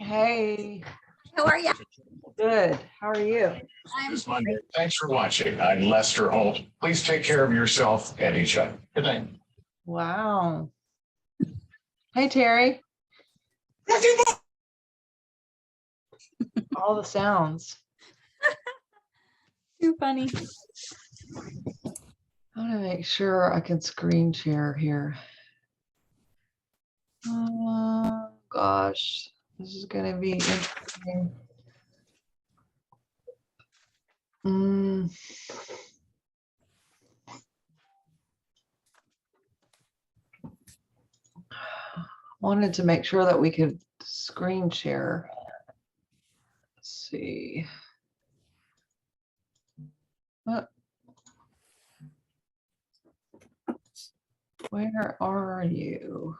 Hey, How are you? good. How are you? This Monday. Thanks for watching. I'm Lester Holt. Please take care of yourself and each other. Good night. Wow. Hey, Terry. All the sounds. Too funny. I want to make sure I can screen share here. Oh, gosh. This is going to be interesting. Wanted to make sure that we could screen share. Let's see. Where are you?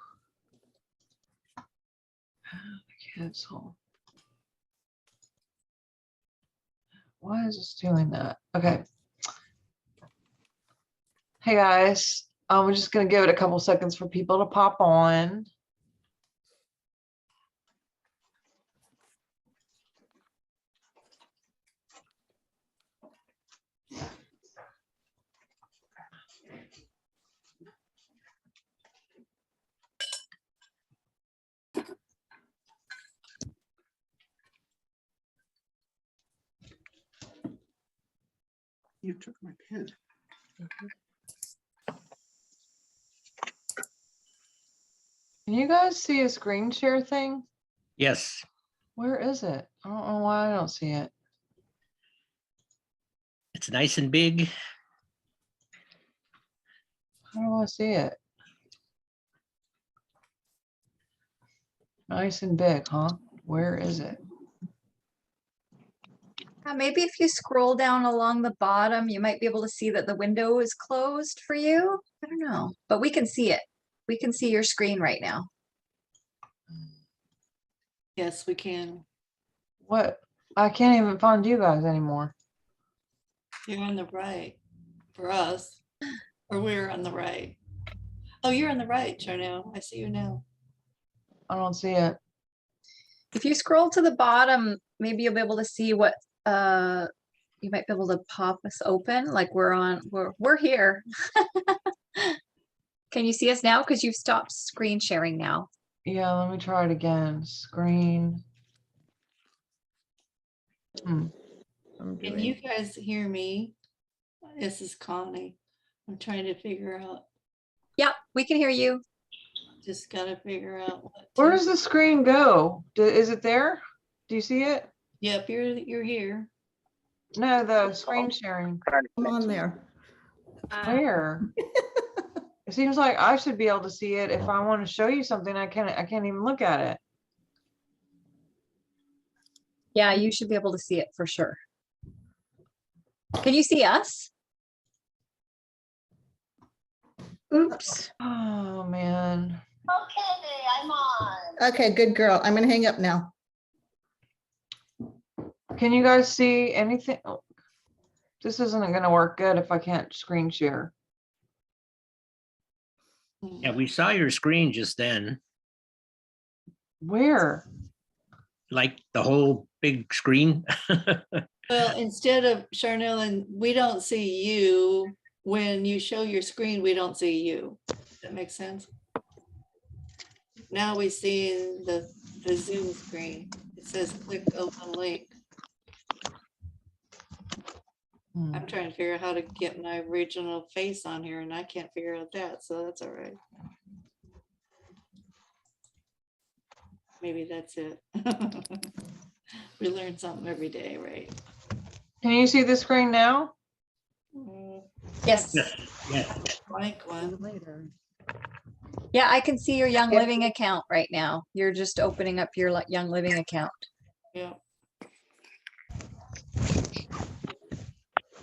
Cancel. Why is this doing that? Okay. Hey guys, we're just gonna give it a couple seconds for people to pop on. You took my pen. Can you guys see a screen share thing? Yes, Where is it? I don't know why I don't see it. it's nice and big. How do I see it? Nice and big, huh? Where is it? Maybe if you scroll down along the bottom, you might be able to see that the window is closed for you. I don't know, but we can see it. We can see your screen right now. Yes, we can. What? I can't even find you guys anymore. You're on the right for us, or we're on the right. Oh, you're on the right, Charnel. I see you now. I don't see it. If you scroll to the bottom, maybe you'll be able to see what you might be able to pop us open. Like we're here. Can you see us now? Because you've stopped screen sharing now. Yeah, let me try it again. Screen. I'm Can doing- you guys hear me? This is Connie. I'm trying to figure out, Yep, we can hear you. just gotta figure out what. Where to- does the screen go? Is it there? Do you see it? Yep, you're here. No, the screen sharing. I'm on there. Where? It seems like I should be able to see it. If I want to show you something, I can't even look at it. Yeah, you should be able to see it for sure. Can you see us? Oops. Oh, man. Okay, I'm on. Okay, good girl. I'm gonna hang up now. Can you guys see anything? Oh, this isn't going to work good if I can't screen share. Yeah, we saw your screen just then, Where? like the whole big screen. Well, instead of Charnel, and we don't see you, when you show your screen, we don't see you. Does that make sense? Now we see the Zoom screen. It says click open link. Hmm. I'm trying to figure out how to get my original face on here and I can't figure out that, so that's all right. Maybe that's it. We learn something every day, right? Can you see the screen now? Yes. Yeah, Blank one. Yeah, I can see your Young Living account right now. You're just opening up your Young Living account. Yeah.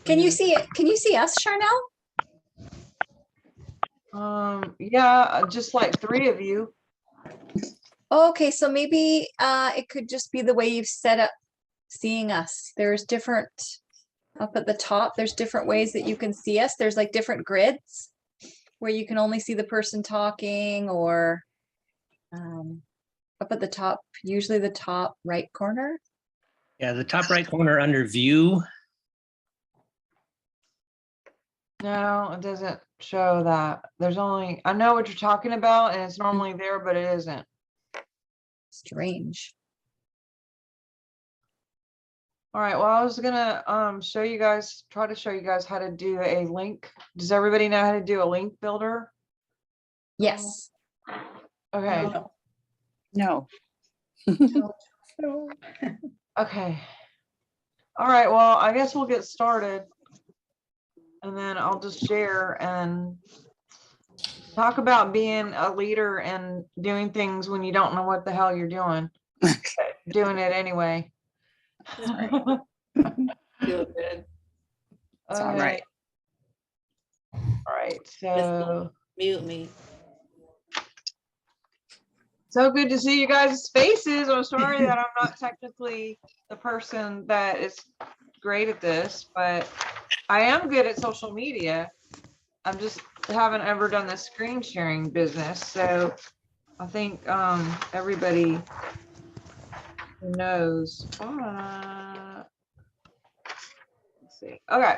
Can you see it? Can you see us, Charnel? Yeah, just like 3 of you. Okay, so maybe it could just be the way you've set up seeing us. There's different, up at the top, there's different ways that you can see us. There's like different grids where you can only see the person talking, or Up at the top, usually the top right corner. Yeah, the top right corner under view. No, it doesn't show that. There's only, I know what you're talking about and it's normally there, but it isn't. Strange. All right, well, I was gonna show you guys, try to show you guys how to do a link. Does everybody know how to do a link builder? Yes. Okay, No. okay. All right, well, I guess we'll get started. And then I'll just share and talk about being a leader and doing things when you don't know what the hell you're doing. Doing it anyway. Feel good. It's all right. All right, so Mute me. good to see you guys' faces. I'm sorry that I'm not technically the person that is great at this, but I am good at social media. I'm just haven't ever done the screen sharing business, so I think everybody knows. Let's see. Okay.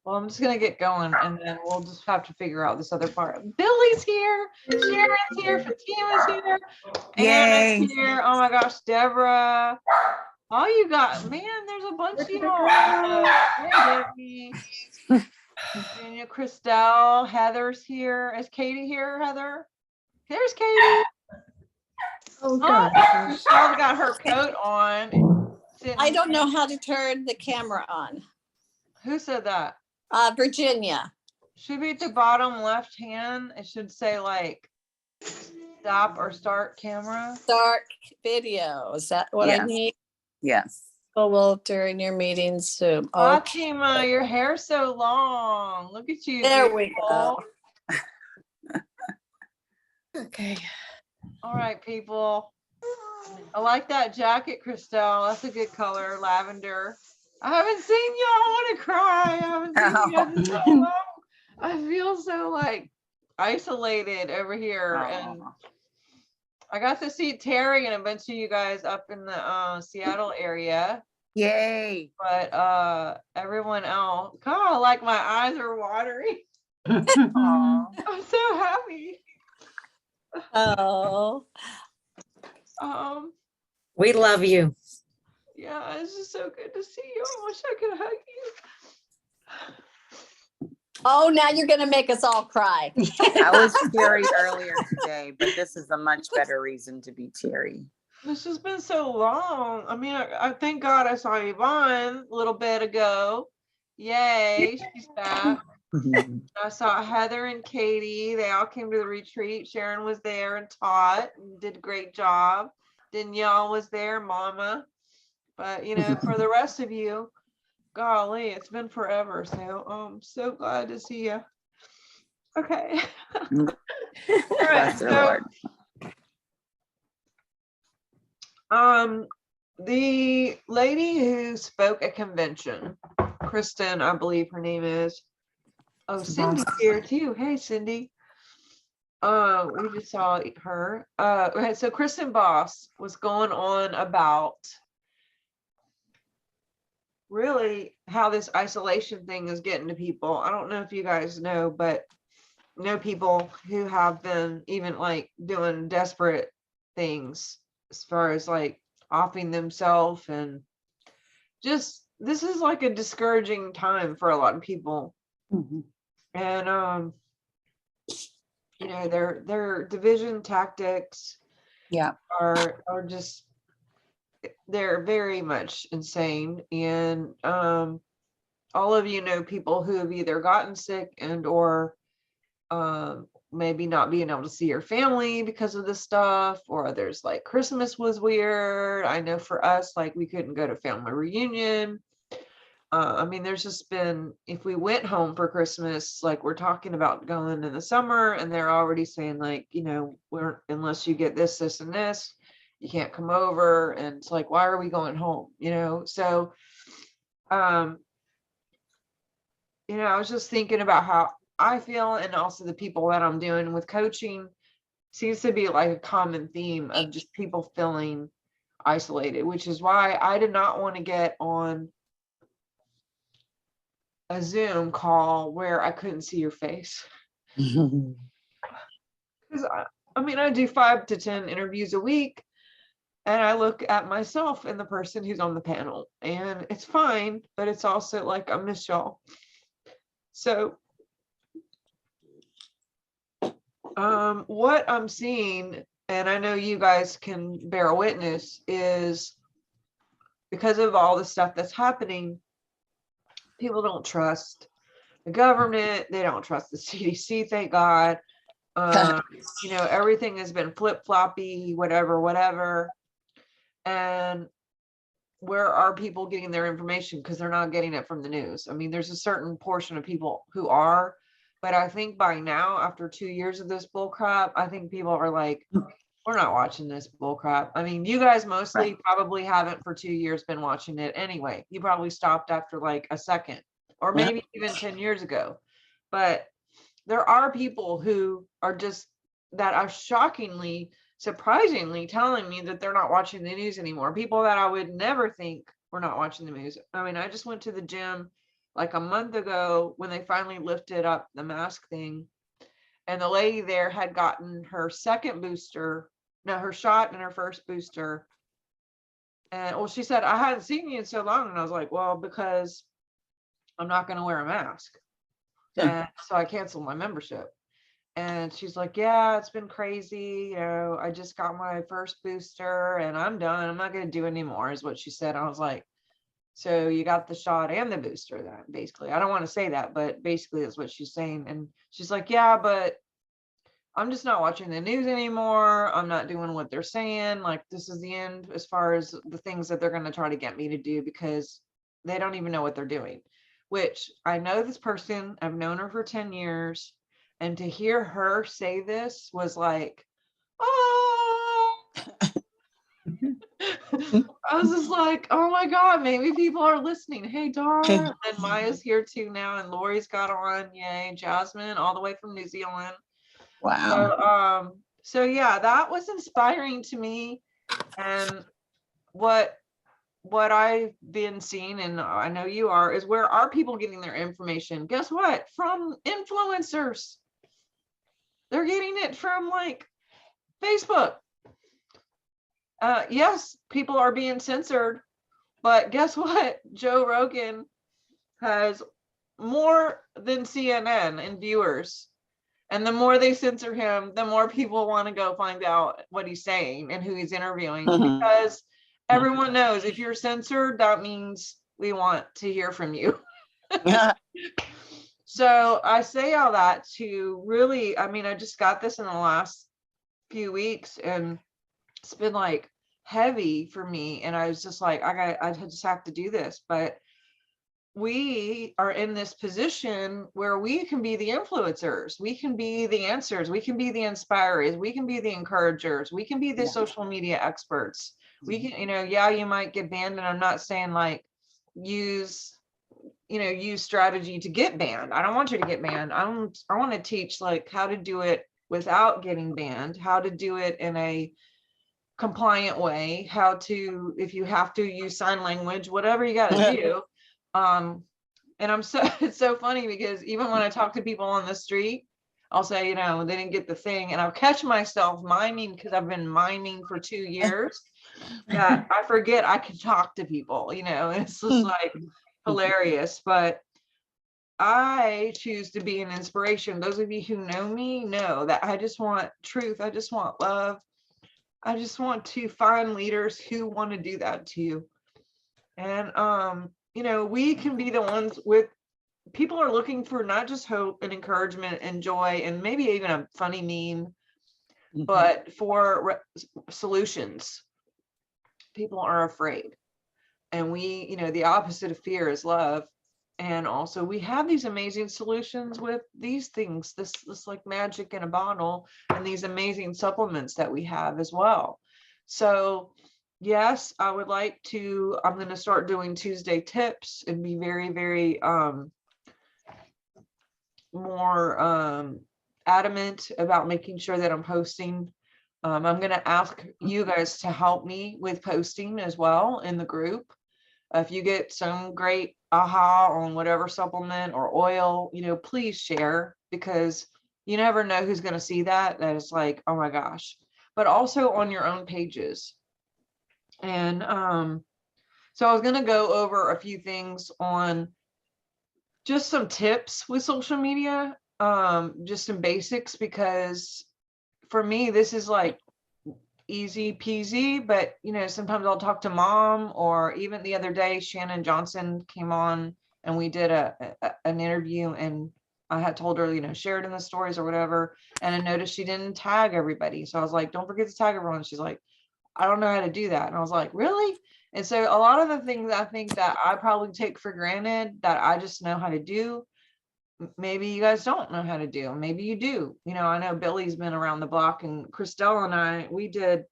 Well, I'm just gonna get going and then we'll just have to figure out this other part. Billy's here, Sharon's here, Fatima's here, Yay. Anna's here. Oh my gosh, Deborah. Oh, you got, man, there's a bunch of y'all. Hey, Debbie. Virginia, Christelle, Heather's here. Is Katie here, Heather? There's Katie. Oh, Oh, God. Michelle's got her coat on. I don't know how to turn the camera on. Who said that? Virginia. Should be at the bottom left hand. It should say like stop or start camera. Start video. Is that what I Yes. need? Yes. Oh, well, during your meetings too. Okay. Fatima, your hair's so long. Look at you. There we beautiful. go. Okay. All right, people. I like that jacket, Christelle. That's a good color, lavender. I haven't seen you. I want to cry. I haven't seen you in so long. I feel so like isolated over here. And Aw. I got to see Terry and a bunch of you guys up in the Seattle area. Yay. But everyone else, God, like my eyes are watering. Aw. I'm so happy. Oh, We love you. Yeah, it's just so good to see you. I wish I could hug you. oh, now you're gonna make us all cry. I was teary earlier today, but this is a much better reason to be teary. It's just been so long. I mean, I thank God I saw Yvonne a little bit ago. Yay, she's back. I saw Heather and Katie. They all came to the retreat. Sharon was there and taught and did a great job. Danielle was there, Mama. But you know, for the rest of you, golly, it's been forever. So I'm so glad to see you. Okay. All right. Bless the Lord. The lady who spoke at convention, Kristen, I believe her name is. Oh, Cindy's here too. Hey, Cindy. We just saw her. So Kristen Boss was going on about really how this isolation thing is getting to people. I don't know if you guys know, but know people who have been even like doing desperate things as far as like offing themselves, and just this is like a discouraging time for a lot of people. Mhm. And you know, their division tactics Yeah. are just, they're very much insane. And all of you know people who have either gotten sick and or maybe not being able to see your family because of this stuff, or others like Christmas was weird. I know for us, like we couldn't go to family reunion. I mean, there's just been, if we went home for Christmas, like we're talking about going in the summer, and they're already saying like, you know, we're, unless you get this, this, and this, you can't come over. And it's like, why are we going home? You know? So, you know, I was just thinking about how I feel, and also the people that I'm doing with coaching. seems to be like a common theme of just people feeling isolated, which is why I did not want to get on a Zoom call where I couldn't see your face. Because I mean, I do 5 to 10 interviews a week, and I look at myself and the person who's on the panel, and it's fine, but it's also like I miss y'all. So what I'm seeing, and I know you guys can bear witness, is because of all the stuff that's happening, people don't trust the government, they don't trust the CDC, thank God. You know, everything has been flip-floppy, whatever. And where are people getting their information? Because they're not getting it from the news. I mean, there's a certain portion of people who are, but I think by now, after 2 years of this bull crap, I think people are like, we're not watching this bull crap. I mean, you guys mostly probably haven't for 2 years been watching it anyway. You probably stopped after like a second, or Yeah. maybe even 10 years ago. But there are people who are just, that are shockingly, surprisingly telling me that they're not watching the news anymore. People that I would never think were not watching the news. I mean, I just went to the gym like a month ago when they finally lifted up the mask thing. And the lady there had gotten her second booster, no, her shot and her first booster. And well, she said, I hadn't seen you in so long. And I was like, well, because I'm not going to wear a mask. Yeah. And so I canceled my membership. And she's like, yeah, it's been crazy. You know, I just got my first booster and I'm done. I'm not going to do it anymore, is what she said. I was like, so you got the shot and the booster then, basically. I don't want to say that, but basically that's what she's saying. And she's like, yeah, but I'm just not watching the news anymore. I'm not doing what they're saying. Like, this is the end as far as the things that they're going to try to get me to do, because they don't even know what they're doing. Which I know this person, I've known her for 10 years. And to hear her say this was like, oh, I was just like, oh my God, maybe people are listening. Hey, Dara. And Maya's here too now. And Lori's got on. Yay. Jasmine, all the way from New Zealand. Wow. So yeah, that was inspiring to me. And what I've been seeing, and I know you are, is where are people getting their information? Guess what? From influencers. They're getting it from like Facebook. Yes, people are being censored, but guess what? Joe Rogan has more than CNN in viewers. And the more they censor him, the more people want to go find out what he's saying and who he's interviewing, because everyone knows if you're censored, that means we want to hear from you. So I say all that to really, I mean, I just got this in the last few weeks and it's been like heavy for me. And I was just like, I just have to do this. But we are in this position where we can be the influencers, we can be the answers, we can be the inspirers, we can be the encouragers, we can be the social media experts. We can, you know, yeah, you might get banned, and I'm not saying like use strategy to get banned. I don't want you to get banned. I want to teach like how to do it without getting banned, how to do it in a compliant way, how to, if you have to use sign language, whatever you got to do. And it's so funny because even when I talk to people on the street, I'll say, you know, they didn't get the thing, and I'll catch myself miming, because I've been miming for 2 years, that I forget I can talk to people, you know, and it's just like hilarious. But I choose to be an inspiration. Those of you who know me know that I just want truth. I just want love. I just want to find leaders who want to do that too. And, you know, we can be the ones with, people are looking for not just hope and encouragement and joy and maybe even a funny meme, but for solutions. People are afraid. And we, you know, the opposite of fear is love. And also we have these amazing solutions with these things, this like magic in a bottle, and these amazing supplements that we have as well. So yes, I would like to, I'm going to start doing Tuesday tips and be very, very more adamant about making sure that I'm posting. I'm gonna ask you guys to help me with posting as well in the group. If you get some great aha on whatever supplement or oil, please share, because you never know who's gonna see that. That is like, oh my gosh. But also on your own pages. And so I was gonna go over a few things on just some tips with social media, just some basics, because for me, this is like easy peasy, but sometimes I'll talk to mom, or even the other day, Shannon Johnson came on and we did an interview, and I had told her, share it in the stories or whatever. And I noticed she didn't tag everybody. So I was like, don't forget to tag everyone. She's like, I don't know how to do that. And I was like, really? And so a lot of the things I think that I probably take for granted that I just know how to do, maybe you guys don't know how to do. Maybe you do. I know Billy's been around the block, and Christelle and I, we did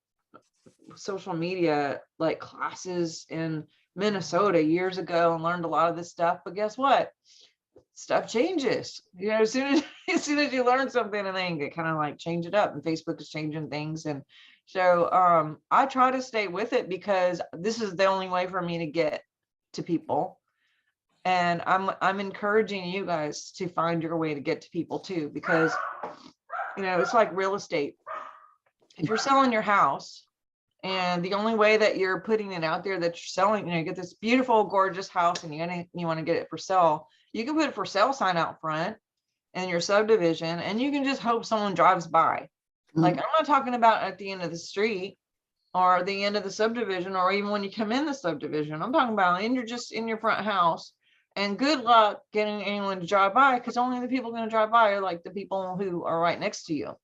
social media like classes in Minnesota years ago and learned a lot of this stuff. But guess what? Stuff changes. As soon as you learn something, and then you kind of like change it up, and Facebook is changing things. And so I try to stay with it, because this is the only way for me to get to people. And I'm encouraging you guys to find your way to get to people too, because it's like real estate. If you're selling your house, and the only way that you're putting it out there that you're selling, you get this beautiful, gorgeous house, and you want to get it for sale, you can put a for sale sign out front in your subdivision, and you can just hope someone drives by. Like, I'm not talking about at the end of the street or the end of the subdivision, or even when you come in the subdivision. I'm talking about in your front house. And good luck getting anyone to drive by, because only the people going to drive by are like the people who are right next to you.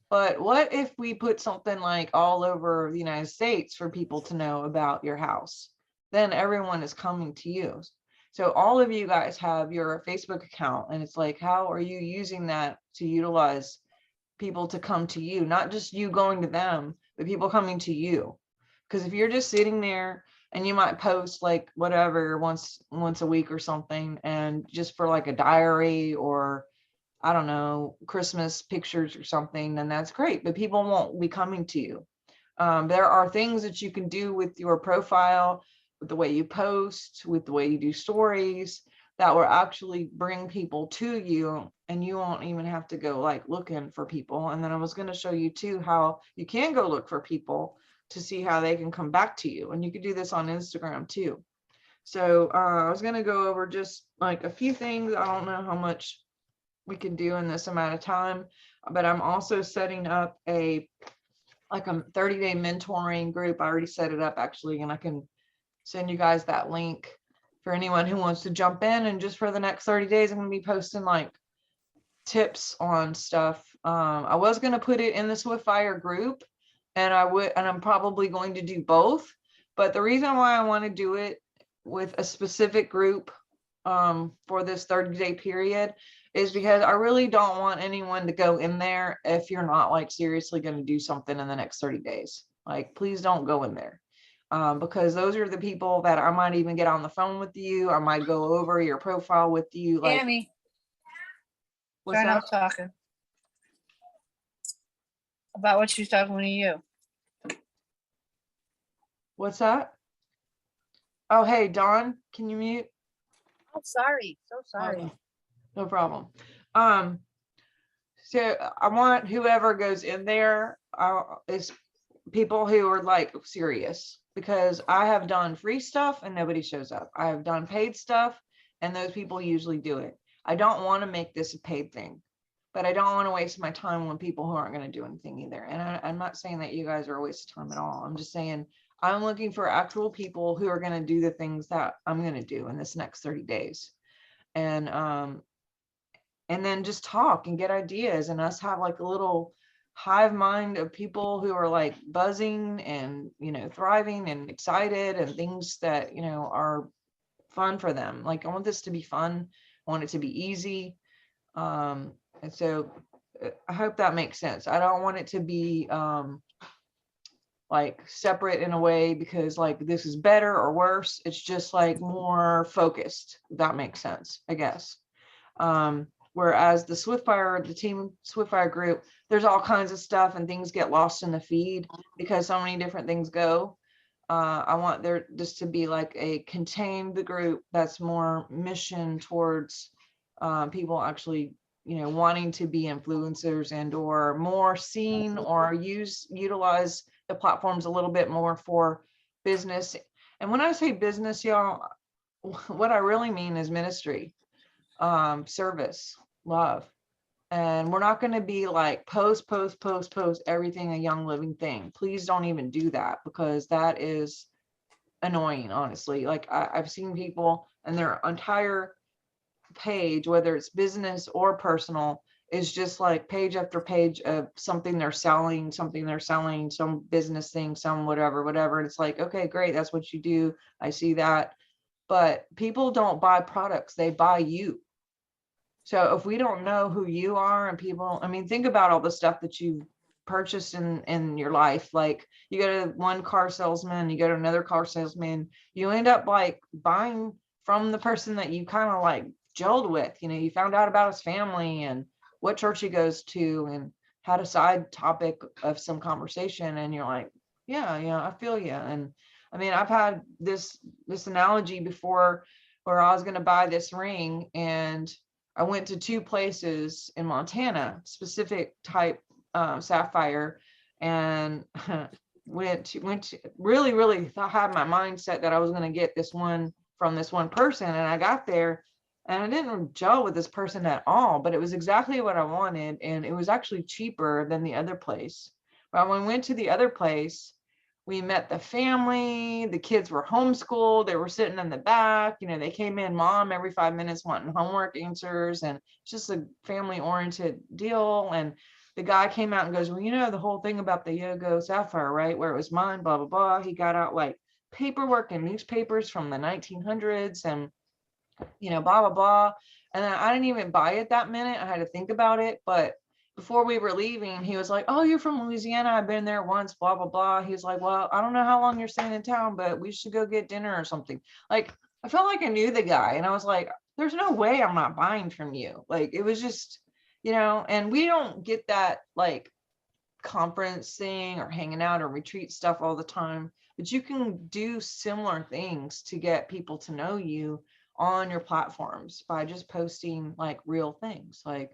But what if we put something like all over the United States for people to know about your house? Then everyone is coming to you. So all of you guys have your Facebook account, and it's like, how are you using that to utilize people to come to you? Not just you going to them, but people coming to you. Because if you're just sitting there, and you might post like whatever once a week or something, and just for like a diary, or I don't know, Christmas pictures or something, then that's great, but people won't be coming to you. There are things that you can do with your profile, with the way you post, with the way you do stories, that will actually bring people to you, and you won't even have to go like looking for people. And then I was going to show you too how you can go look for people to see how they can come back to you. And you can do this on Instagram too. So I was going to go over just like a few things. I don't know how much we can do in this amount of time, but I'm also setting up a 30-day mentoring group. I already set it up actually, and I can send you guys that link for anyone who wants to jump in. And just for the next 30 days, I'm going to be posting like tips on stuff. I was going to put it in the Swiftfire group, and I'm probably going to do both. But the reason why I want to do it with a specific group for this 30-day period is because I really don't want anyone to go in there if you're not like seriously going to do something in the next 30 days. Like, please don't go in there, because those are the people that I might even get on the phone with you. I might go over your profile with you. Like, Tammy, what's try that? not talking about what she's talking to you. What's that? Oh, hey, Dawn, can you mute? Oh, sorry. So sorry. Okay, no problem. So I want whoever goes in there is people who are like serious, because I have done free stuff and nobody shows up. I have done paid stuff, and those people usually do it. I don't want to make this a paid thing, but I don't want to waste my time on people who aren't going to do anything either. And I'm not saying that you guys are a waste of time at all. I'm just saying I'm looking for actual people who are going to do the things that I'm going to do in this next 30 days. And then just talk and get ideas, and us have like a little hive mind of people who are like buzzing and, thriving and excited, and things that, are fun for them. Like, I want this to be fun. I want it to be easy. And so I hope that makes sense. I don't want it to be like separate in a way because like this is better or worse. It's just like more focused, if that makes sense, I guess. Whereas the Swiftfire, the team Swiftfire group, there's all kinds of stuff and things get lost in the feed because so many different things go. I want there just to be like a contained group that's more mission towards people actually, wanting to be influencers and or more seen or utilize the platforms a little bit more for business. And when I say business, y'all, what I really mean is ministry, service, love. And we're not going to be like post everything a Young Living thing. Please don't even do that, because that is annoying, honestly. Like I've seen people and their entire page, whether it's business or personal, is just like page after page of something they're selling, some business thing, some whatever. And it's like, okay, great. That's what you do. I see that. But people don't buy products, they buy you. So if we don't know who you are, and people, I mean, think about all the stuff that you've purchased in your life. Like you go to one car salesman, you go to another car salesman, you end up like buying from the person that you kind of like gelled with. You found out about his family and what church he goes to and had a side topic of some conversation. And you're like, yeah, I feel you. And I mean, I've had this analogy before where I was going to buy this ring, and I went to 2 places in Montana, specific type sapphire, and went to really thought, had my mindset that I was going to get this one from this one person. And I got there and I didn't gel with this person at all, but it was exactly what I wanted. And it was actually cheaper than the other place. But when we went to the other place, we met the family, the kids were homeschooled, they were sitting in the back, they came in, mom, every 5 minutes wanting homework answers, and it's just a family oriented deal. And the guy came out and goes, well, the whole thing about the Yogo Sapphire, right? Where it was mine, blah, blah, blah. He got out like paperwork and newspapers from the 1900s and, blah, blah, blah. And then I didn't even buy it that minute. I had to think about it. But before we were leaving, he was like, oh, you're from Louisiana. I've been there once, blah, blah, blah. He was like, well, I don't know how long you're staying in town, but we should go get dinner or something. Like, I felt like I knew the guy. And I was like, there's no way I'm not buying from you. Like, it was just, and we don't get that like conference thing or hanging out or retreat stuff all the time. But you can do similar things to get people to know you on your platforms by just posting like real things. Like,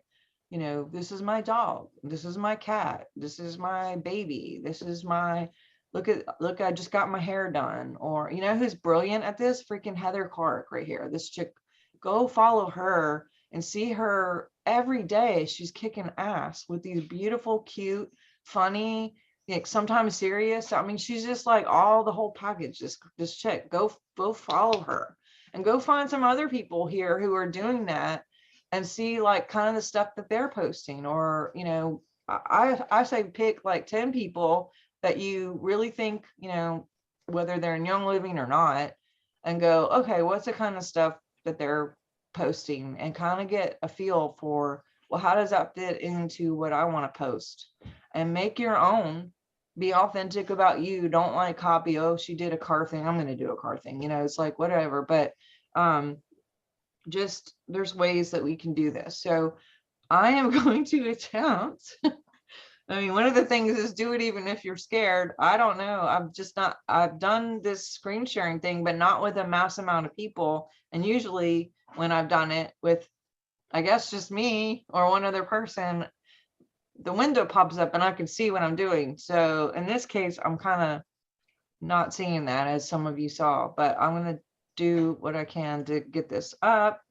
this is my dog, this is my cat, this is my baby, this is my, look, I just got my hair done. Or, who's brilliant at this? Freaking Heather Clark right here. This chick, go follow her and see her every day. She's kicking ass with these beautiful, cute, funny, like sometimes serious. I mean, she's just like all the whole package. This chick, go follow her and go find some other people here who are doing that and see like kind of the stuff that they're posting. Or, I say pick like 10 people that you really think, whether they're in Young Living or not, and go, okay, what's the kind of stuff that they're posting, and kind of get a feel for, well, how does that fit into what I want to post? And make your own, be authentic about you. Don't like copy, oh, she did a car thing, I'm going to do a car thing. It's like whatever. But just there's ways that we can do this. So I am going to attempt. I mean, one of the things is do it even if you're scared. I don't know. I've done this screen sharing thing, but not with a mass amount of people. And usually when I've done it with, I guess, just me or one other person, the window pops up and I can see what I'm doing. So in this case, I'm kind of not seeing that, as some of you saw, but I'm going to do what I can to get this up.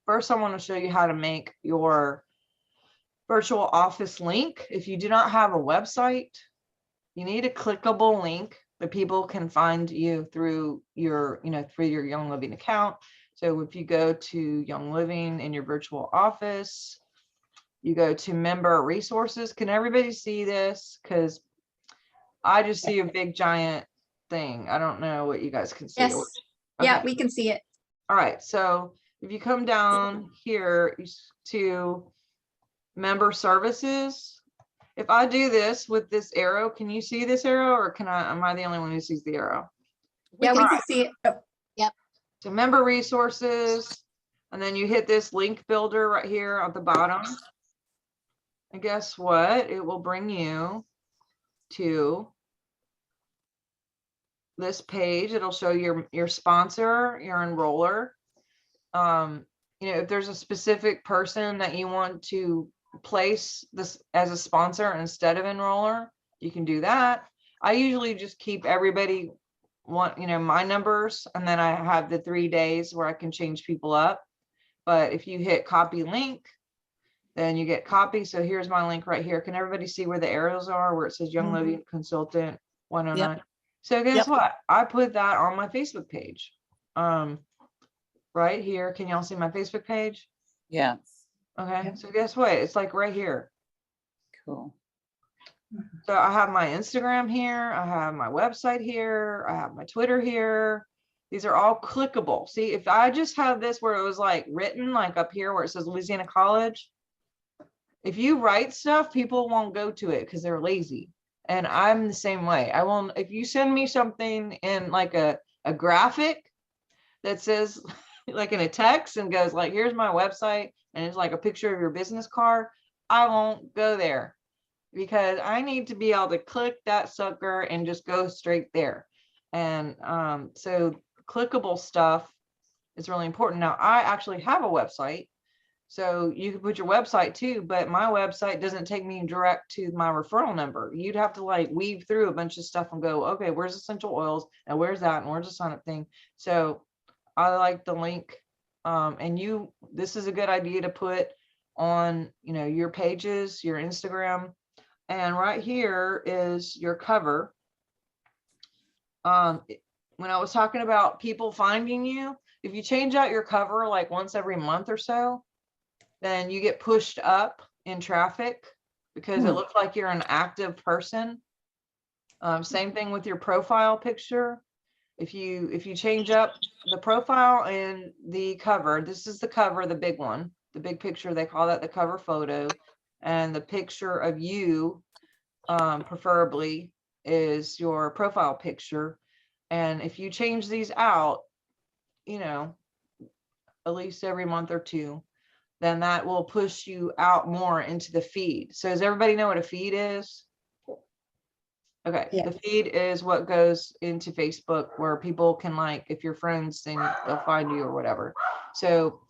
First, I want to show you how to make your virtual office link. If you do not have a website, you need a clickable link that people can find you through your, through your Young Living account. So if you go to Young Living in your virtual office, you go to member resources. Can everybody see this? Because I just see a big giant thing. I don't know what you guys can see. Yes. Okay. Yeah, we can see it. All right. So if you come down here to member services, if I do this with this arrow, can you see this arrow, or am I the only one who sees the arrow? Yeah, we can see it. Oh, So member resources, And then you hit this link builder right here at the bottom. And guess what? It will bring you to this page. It'll show your sponsor, your enroller. You know, if there's a specific person that you want to place this as a sponsor instead of enroller, you can do that. I usually just keep everybody my numbers, and then I have the 3 days where I can change people up. But if you hit copy link, then you get copy. So here's my link right here. Can everybody see where the arrows are, where it says Young Living Consultant 109? So guess Yep. what? I put that on my Facebook page. Right here. Can y'all see my Facebook page? Yeah, Okay. So guess what? It's like right here. cool. So I have my Instagram here. I have my website here. I have my Twitter here. These are all clickable. See, if I just have this where it was like written like up here where it says Louisiana College, if you write stuff, people won't go to it because they're lazy. And I'm the same way. I won't, if you send me something in like a graphic that says like in a text and goes like, here's my website, and it's like a picture of your business card, I won't go there because I need to be able to click that sucker and just go straight there. And so clickable stuff is really important. Now, I actually have a website, so you can put your website too, but my website doesn't take me direct to my referral number. You'd have to like weave through a bunch of stuff and go, okay, where's essential oils and where's that and where's the sign up thing. So I like the link. And this is a good idea to put on, your pages, your Instagram. And right here is your cover. When I was talking about people finding you, if you change out your cover like once every month or so, then you get pushed up in traffic because it looks like you're an active person. Same thing with your profile picture. If you change up the profile and the cover, this is the cover, the big one, the big picture, they call that the cover photo, and the picture of you preferably is your profile picture. And if you change these out, at least every month or two, then that will push you out more into the feed. So does everybody know what a feed is? Okay, Yeah. The feed is what goes into Facebook where people can if you're friends, then they'll find you or whatever. So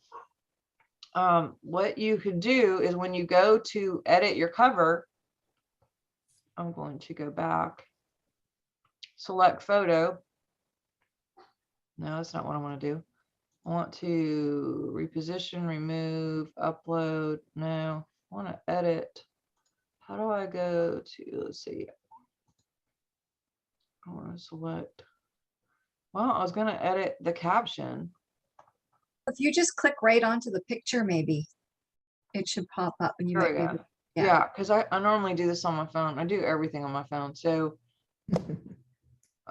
what you could do is when you go to edit your cover, I'm going to go back, select photo. No, that's not what I want to do. I want to reposition, remove, upload. No, I want to edit. How do I go to, let's see. I want to select. Well, I was going to edit the caption. If you just click right onto the picture, maybe it should pop up and you There might we be go. able to- yeah. Yeah, because I normally do this on my phone. I do everything on my phone. So,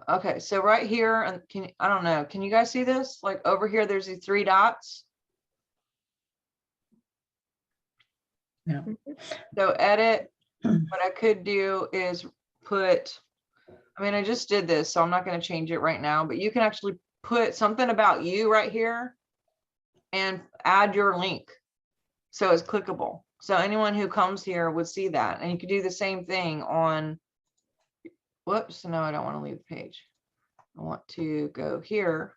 okay, so right here, and I don't know, can you guys see this? Like over here, there's these 3 dots. Yeah. So edit, what I could do is put, I just did this, so I'm not going to change it right now, but you can actually put something about you right here and add your link. So it's clickable. So anyone who comes here would see that. And you could do the same thing on, whoops, no, I don't want to leave the page. I want to go here,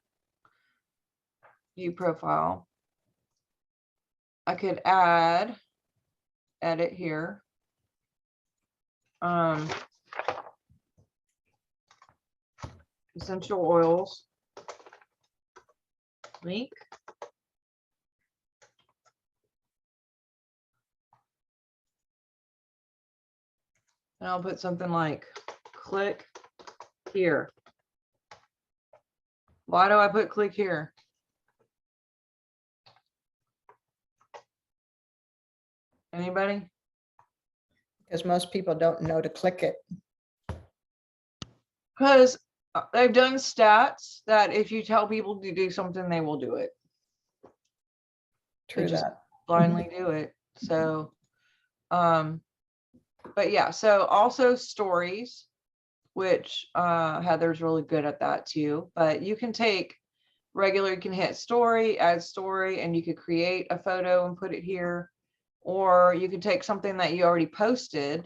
view profile. I could add, edit here. Essential oils link. And I'll put something like click here. Why do I put click here? Anybody? Because most people don't know to click it. Because they've done stats that if you tell people to do something, they will do it. True just that. blindly do it. So, but yeah, so also stories, which Heather's really good at that too. But you can take regular, you can hit story, add story, and you could create a photo and put it here. Or you could take something that you already posted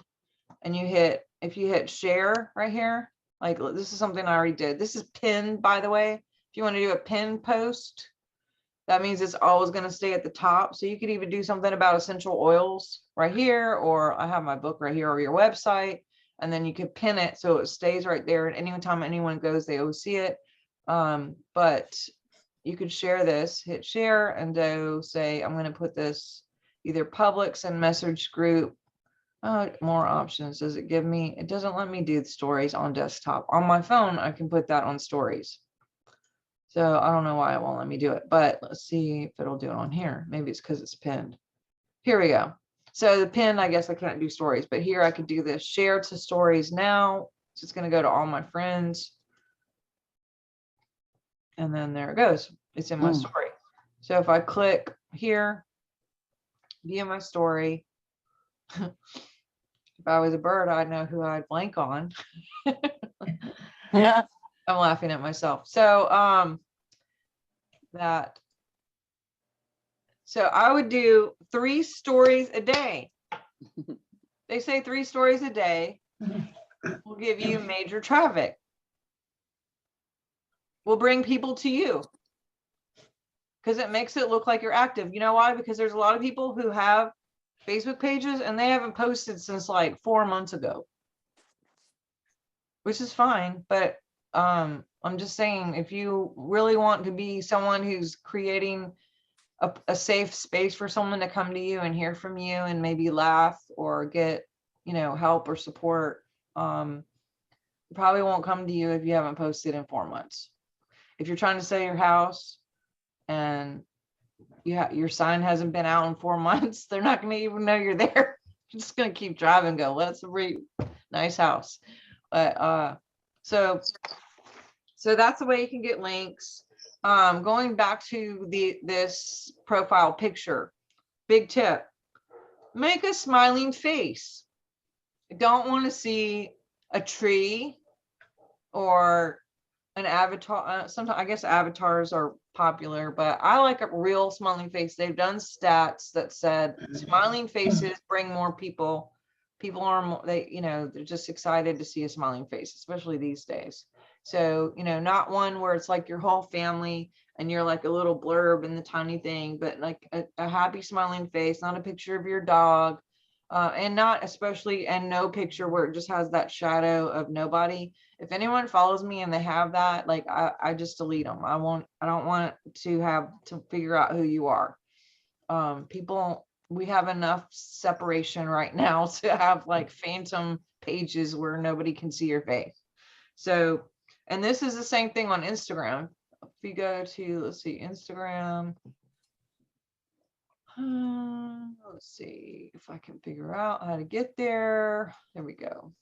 and you hit, if you hit share right here, like this is something I already did. This is pinned, by the way. If you want to do a pinned post, that means it's always going to stay at the top. So you could even do something about essential oils right here, or I have my book right here, or your website, and then you could pin it so it stays right there. And anytime anyone goes, they always see it. But you could share this, hit share, and go say, I'm going to put this either public, send message group. More options. Does it give me? It doesn't let me do the stories on desktop. On my phone, I can put that on stories. So I don't know why it won't let me do it, but let's see if it'll do it on here. Maybe it's because it's pinned. Here we go. So the pin, I guess I can't do stories, but here I could do this share to stories now. So it's going to go to all my friends. And then there it goes. It's in my story. So if I click here, view my story. If I was a bird, I'd know who I'd blank on. Yeah. I'm laughing at myself. So so I would do 3 stories a day. They say 3 stories a day will give you major traffic. Will bring people to you. Because it makes it look like you're active. You know why? Because there's a lot of people who have Facebook pages and they haven't posted since like 4 months ago. Which is fine, but I'm just saying, if you really want to be someone who's creating a safe space for someone to come to you and hear from you and maybe laugh or get, you know, help or support, probably won't come to you if you haven't posted in 4 months. If you're trying to sell your house and your sign hasn't been out in 4 months, they're not going to even know you're there. You're just going to keep driving and go, well, that's a really nice house. But so that's the way you can get links. Going back to this profile picture, big tip, make a smiling face. I don't want to see a tree or an avatar. Sometimes I guess avatars are popular, but I like a real smiling face. They've done stats that said smiling faces bring more people. People are more, they're just excited to see a smiling face, especially these days. So, not one where it's like your whole family and you're like a little blurb in the tiny thing, but like a happy smiling face, not a picture of your dog, and not especially, and no picture where it just has that shadow of nobody. If anyone follows me and they have that, like I just delete them. I don't want to have to figure out who you are. We have enough separation right now to have like phantom pages where nobody can see your face. So, and this is the same thing on Instagram. If you go to, let's see, Instagram. Let's see if I can figure out how to get there. There we go.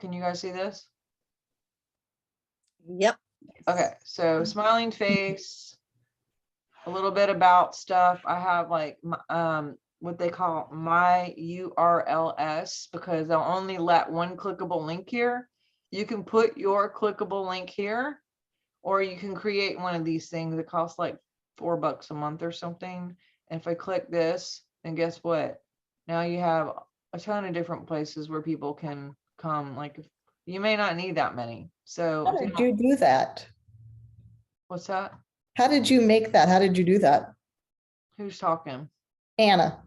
Can you guys see this? Yep. Okay, so smiling face, a little bit about stuff. I have like what they call my URLs, because they'll only let one clickable link here. You can put your clickable link here, or you can create one of these things that costs like $4 a month or something. And if I click this, then guess what? Now you have a ton of different places where people can come. Like you may not need that many. So How did you do that? What's that? How did you make that? How did you do that? Who's talking? Anna.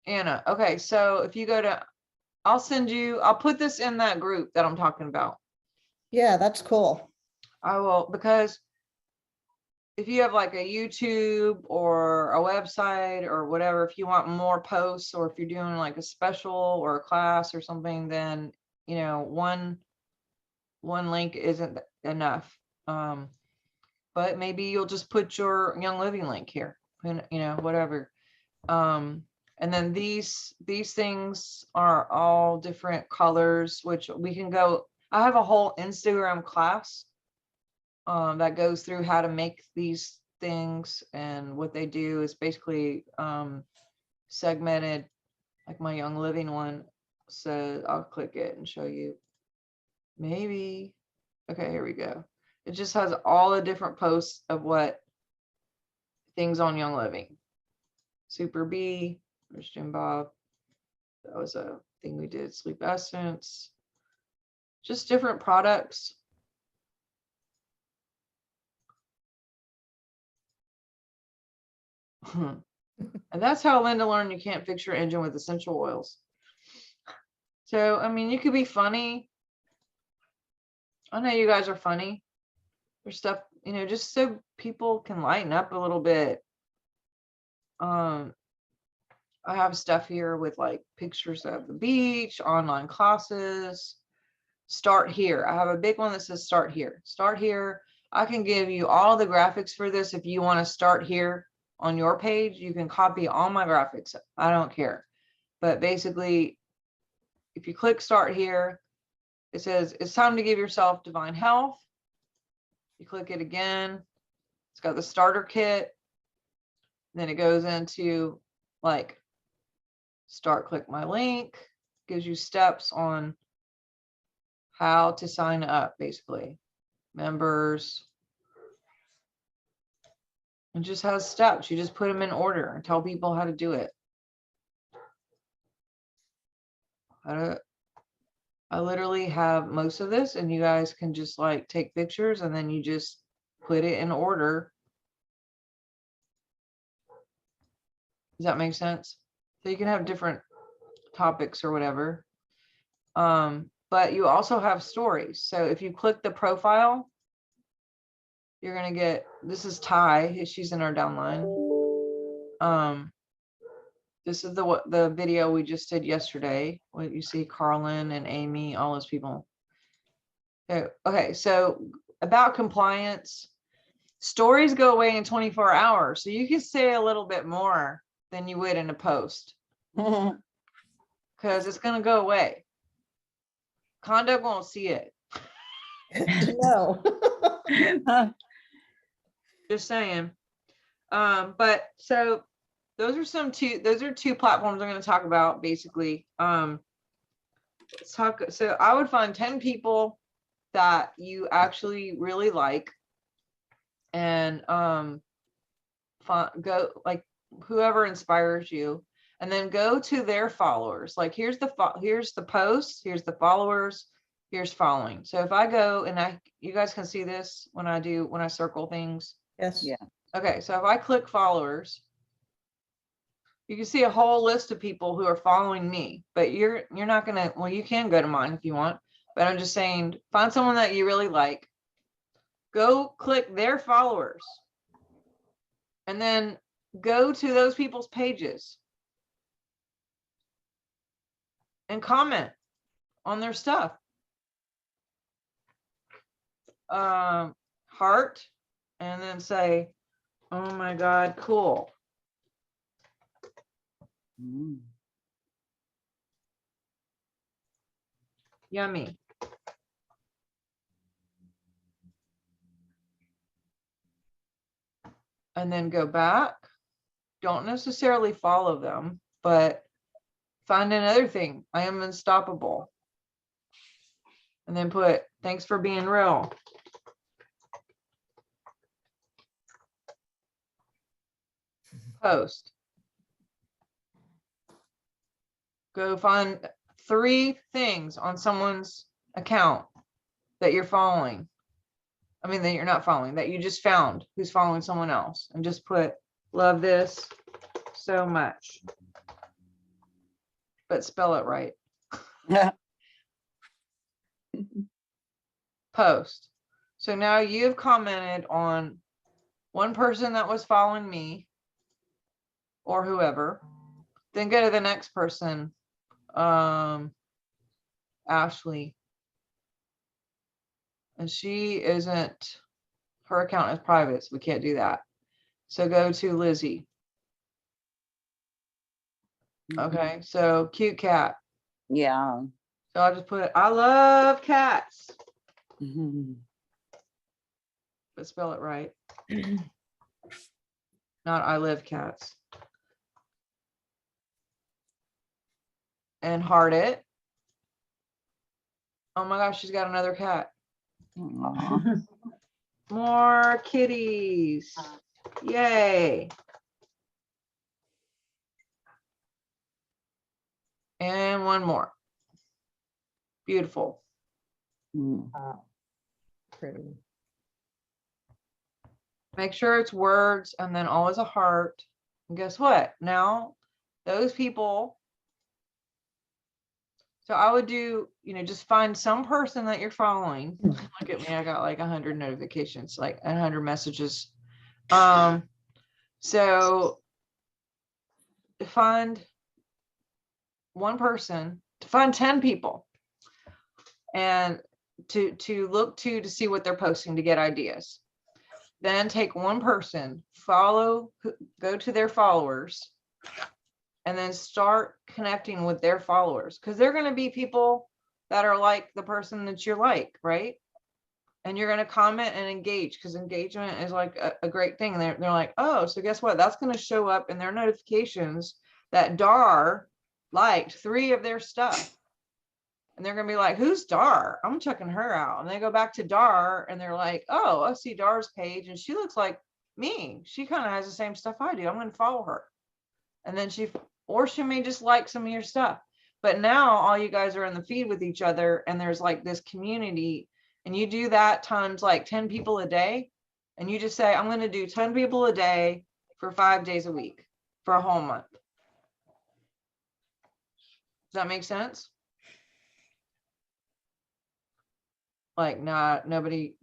Anna. Okay, so if you go to, I'll put this in that group that I'm talking about. Yeah, that's cool. I will, because if you have like a YouTube or a website or whatever, if you want more posts, or if you're doing like a special or a class or something, then, one link isn't enough. But maybe you'll just put your Young Living link here, whatever. And then these things are all different colors, which we can go, I have a whole Instagram class that goes through how to make these things, and what they do is basically segmented, like my Young Living one. So I'll click it and show you. Maybe. Okay, here we go. It just has all the different posts of what things on Young Living. Super B, there's Jim Bob. That was a thing we did, Sleep Essence. Just different products. And that's how Linda learned you can't fix your engine with essential oils. So, I mean, you could be funny. I know you guys are funny. There's stuff, you know, just so people can lighten up a little bit. I have stuff here with like pictures of the beach, online classes. Start here. I have a big one that says start here. Start here. I can give you all the graphics for this. If you want to start here on your page, you can copy all my graphics. I don't care. But basically, if you click start here, it says it's time to give yourself divine health. You click it again. It's got the starter kit. Then it goes into like start, click my link, gives you steps on how to sign up, basically. Members. It just has steps. You just put them in order and tell people how to do it. I literally have most of this, and you guys can just like take pictures and then you just put it in order. Does that make sense? So you can have different topics or whatever. But you also have stories. So if you click the profile, you're gonna get, this is Ty, she's in our downline. This is the video we just did yesterday. What you see, Carlin and Amy, all those people. Okay, so about compliance, stories go away in 24 hours. So you can say a little bit more than you would in a post. Because it's gonna go away. Conduct won't see it. No. Just saying. But so those are two platforms I'm going to talk about basically. Let's talk. So I would find 10 people that you actually really like, and go like whoever inspires you, and then go to their followers. Like here's the posts, here's the followers, here's following. So if I go and you guys can see this when I circle things. Yes. Yeah. Okay, so if I click followers, you can see a whole list of people who are following me, but you're not gonna, well, you can go to mine if you want, but I'm just saying, find someone that you really like, go click their followers, and then go to those people's pages and comment on their stuff. Heart, and then say, oh my God, cool. Yummy. And then go back. Don't necessarily follow them, but find another thing. I am unstoppable. And then put, thanks for being real. Post. Go find 3 things on someone's account that you're following. I mean, that you're not following, that you just found who's following someone else, and just put, love this so much. But spell it right. Post. So now you've commented on one person that was following me or whoever. Then go to the next person. Ashley. And she isn't, her account is private, so we can't do that. So go to Lizzie. Okay, so cute cat. Yeah. So I'll just put, I love cats, but spell it right. Not I live cats. And heart it. Oh my gosh, she's got another cat. Aw. More kitties. Yay. And one more. Beautiful. Pretty. Make sure it's words and then always a heart. And guess what? Now, those people. So I would do, just find some person that you're following. Look at me, I got like 100 notifications, like 100 messages. So find one person, to find 10 people, and to look to see what they're posting to get ideas. Then take one person, go to their followers, and then start connecting with their followers, because they're going to be people that are like the person that you like, right? And you're going to comment and engage, because engagement is like a great thing. They're like, oh, so guess what? That's going to show up in their notifications that Dar liked 3 of their stuff. And they're going to be like, who's Dar? I'm checking her out. And they go back to Dar and they're like, oh, I see Dar's page and she looks like me. She kind of has the same stuff I do. I'm going to follow her. And then she may just like some of your stuff. But now all you guys are in the feed with each other, and there's like this community, and you do that times like 10 people a day. And you just say, I'm going to do 10 people a day for 5 days a week for a whole month. Does that make sense? Like, nobody's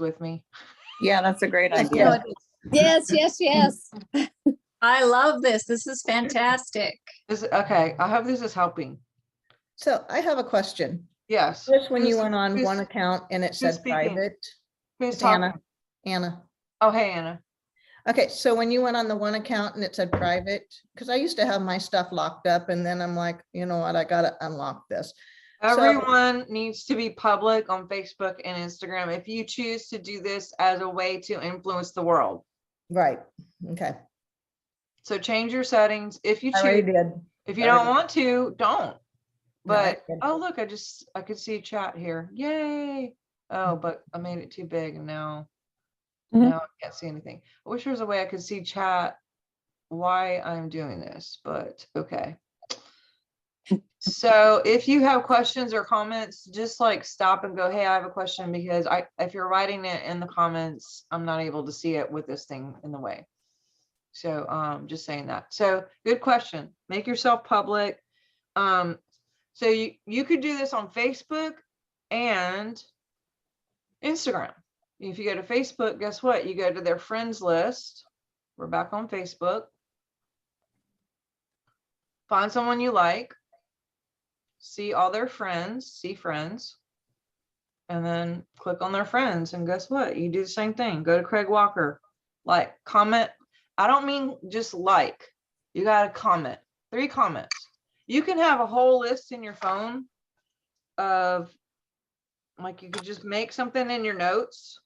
with me. Yeah, that's a great No, idea. it is. Yes, yes, yes. I love this. This is fantastic. Okay, I hope this is helping. So I have a question. Yes. Just when you Who's- went on who's- one account and it said speaking? private, Who's it's talking? Anna. Anna. Oh, hey, Anna. Okay, so when you went on the one account and it said private, because I used to have my stuff locked up, and then I'm like, you know what, I gotta unlock this. So- Everyone needs to be public on Facebook and Instagram if you choose to do this as a way to influence the world. Right, okay. So change your settings if you I already choose. did. If you already don't did. want to, don't. No, I But did. oh, look, I could see chat here. Yay. Oh, but I made it too big and now I can't see anything. I wish there was a way I could see chat why I'm doing this, but okay. So if you have questions or comments, just like stop and go, hey, I have a question, because if you're writing it in the comments, I'm not able to see it with this thing in the way. So just saying that. So good question. Make yourself public. So you could do this on Facebook and Instagram. If you go to Facebook, guess what? You go to their friends list. We're back on Facebook. Find someone you like. See all their friends, see friends, and then click on their friends. And guess what? You do the same thing. Go to Craig Walker, like, comment. I don't mean just like, you got to comment, 3 comments. You can have a whole list in your phone of, like, you could just make something in your notes.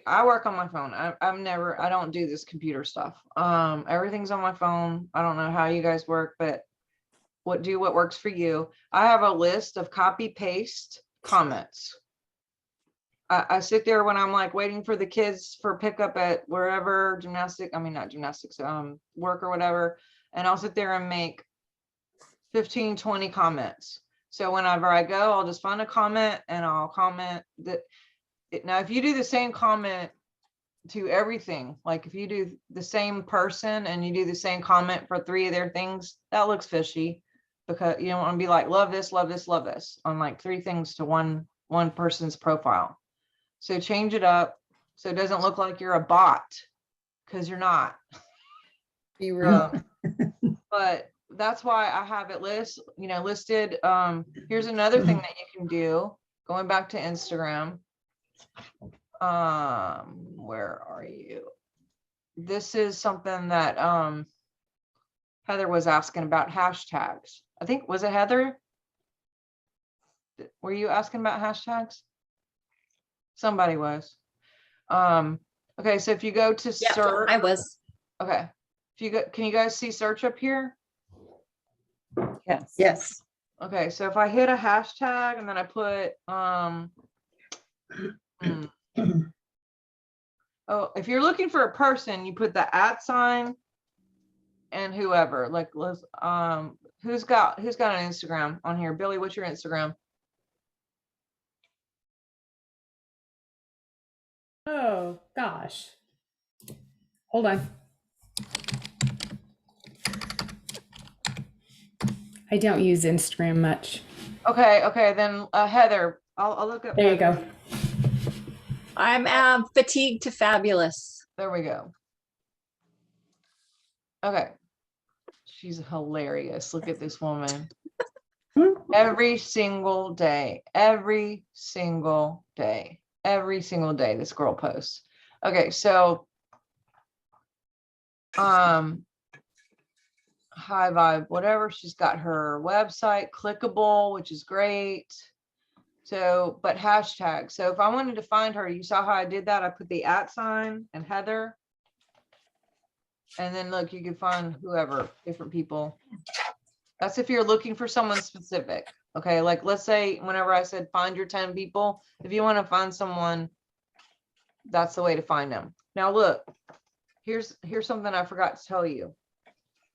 I work on my phone. I don't do this computer stuff. Everything's on my phone. I don't know how you guys work, but what works for you. I have a list of copy paste comments. I sit there when I'm like waiting for the kids for pickup at wherever not gymnastics, work or whatever. And I'll sit there and make 15, 20 comments. So whenever I go, I'll just find a comment and I'll comment that. Now, if you do the same comment to everything, like if you do the same person and you do the same comment for 3 of their things, that looks fishy, because you don't want to be like, love this, love this, love this on like 3 things to one person's profile. So change it up so it doesn't look like you're a bot, because you're not. Be real. But that's why I have it listed. Here's another thing that you can do, going back to Instagram. Where are you? This is something that Heather was asking about, hashtags. I think, was it Heather? Were you asking about hashtags? Somebody was. Okay, so if you go to Yeah, search, I was. okay. If you go, can you guys see search up here? Yes. Yes. Okay, so if I hit a hashtag and then I put Hmm. Oh, if you're looking for a person, you put the @ and whoever, like, let's, who's got an Instagram on here? Billy, what's your Instagram? Oh, gosh. Hold on. I don't use Instagram much. Okay, then Heather, I'll look up. There you Heather. go. I'm fatigued to fabulous. There we go. Okay. She's hilarious. Look at this woman. Every single day, this girl posts. Okay, so high vibe, whatever. She's got her website, clickable, which is great. So, but hashtag. So if I wanted to find her, you saw how I did that. I put the @ and Heather. And then look, you can find whoever, different people. That's if you're looking for someone specific. Okay, like let's say whenever I said find your 10 people, if you want to find someone, that's the way to find them. Now look, here's something I forgot to tell you.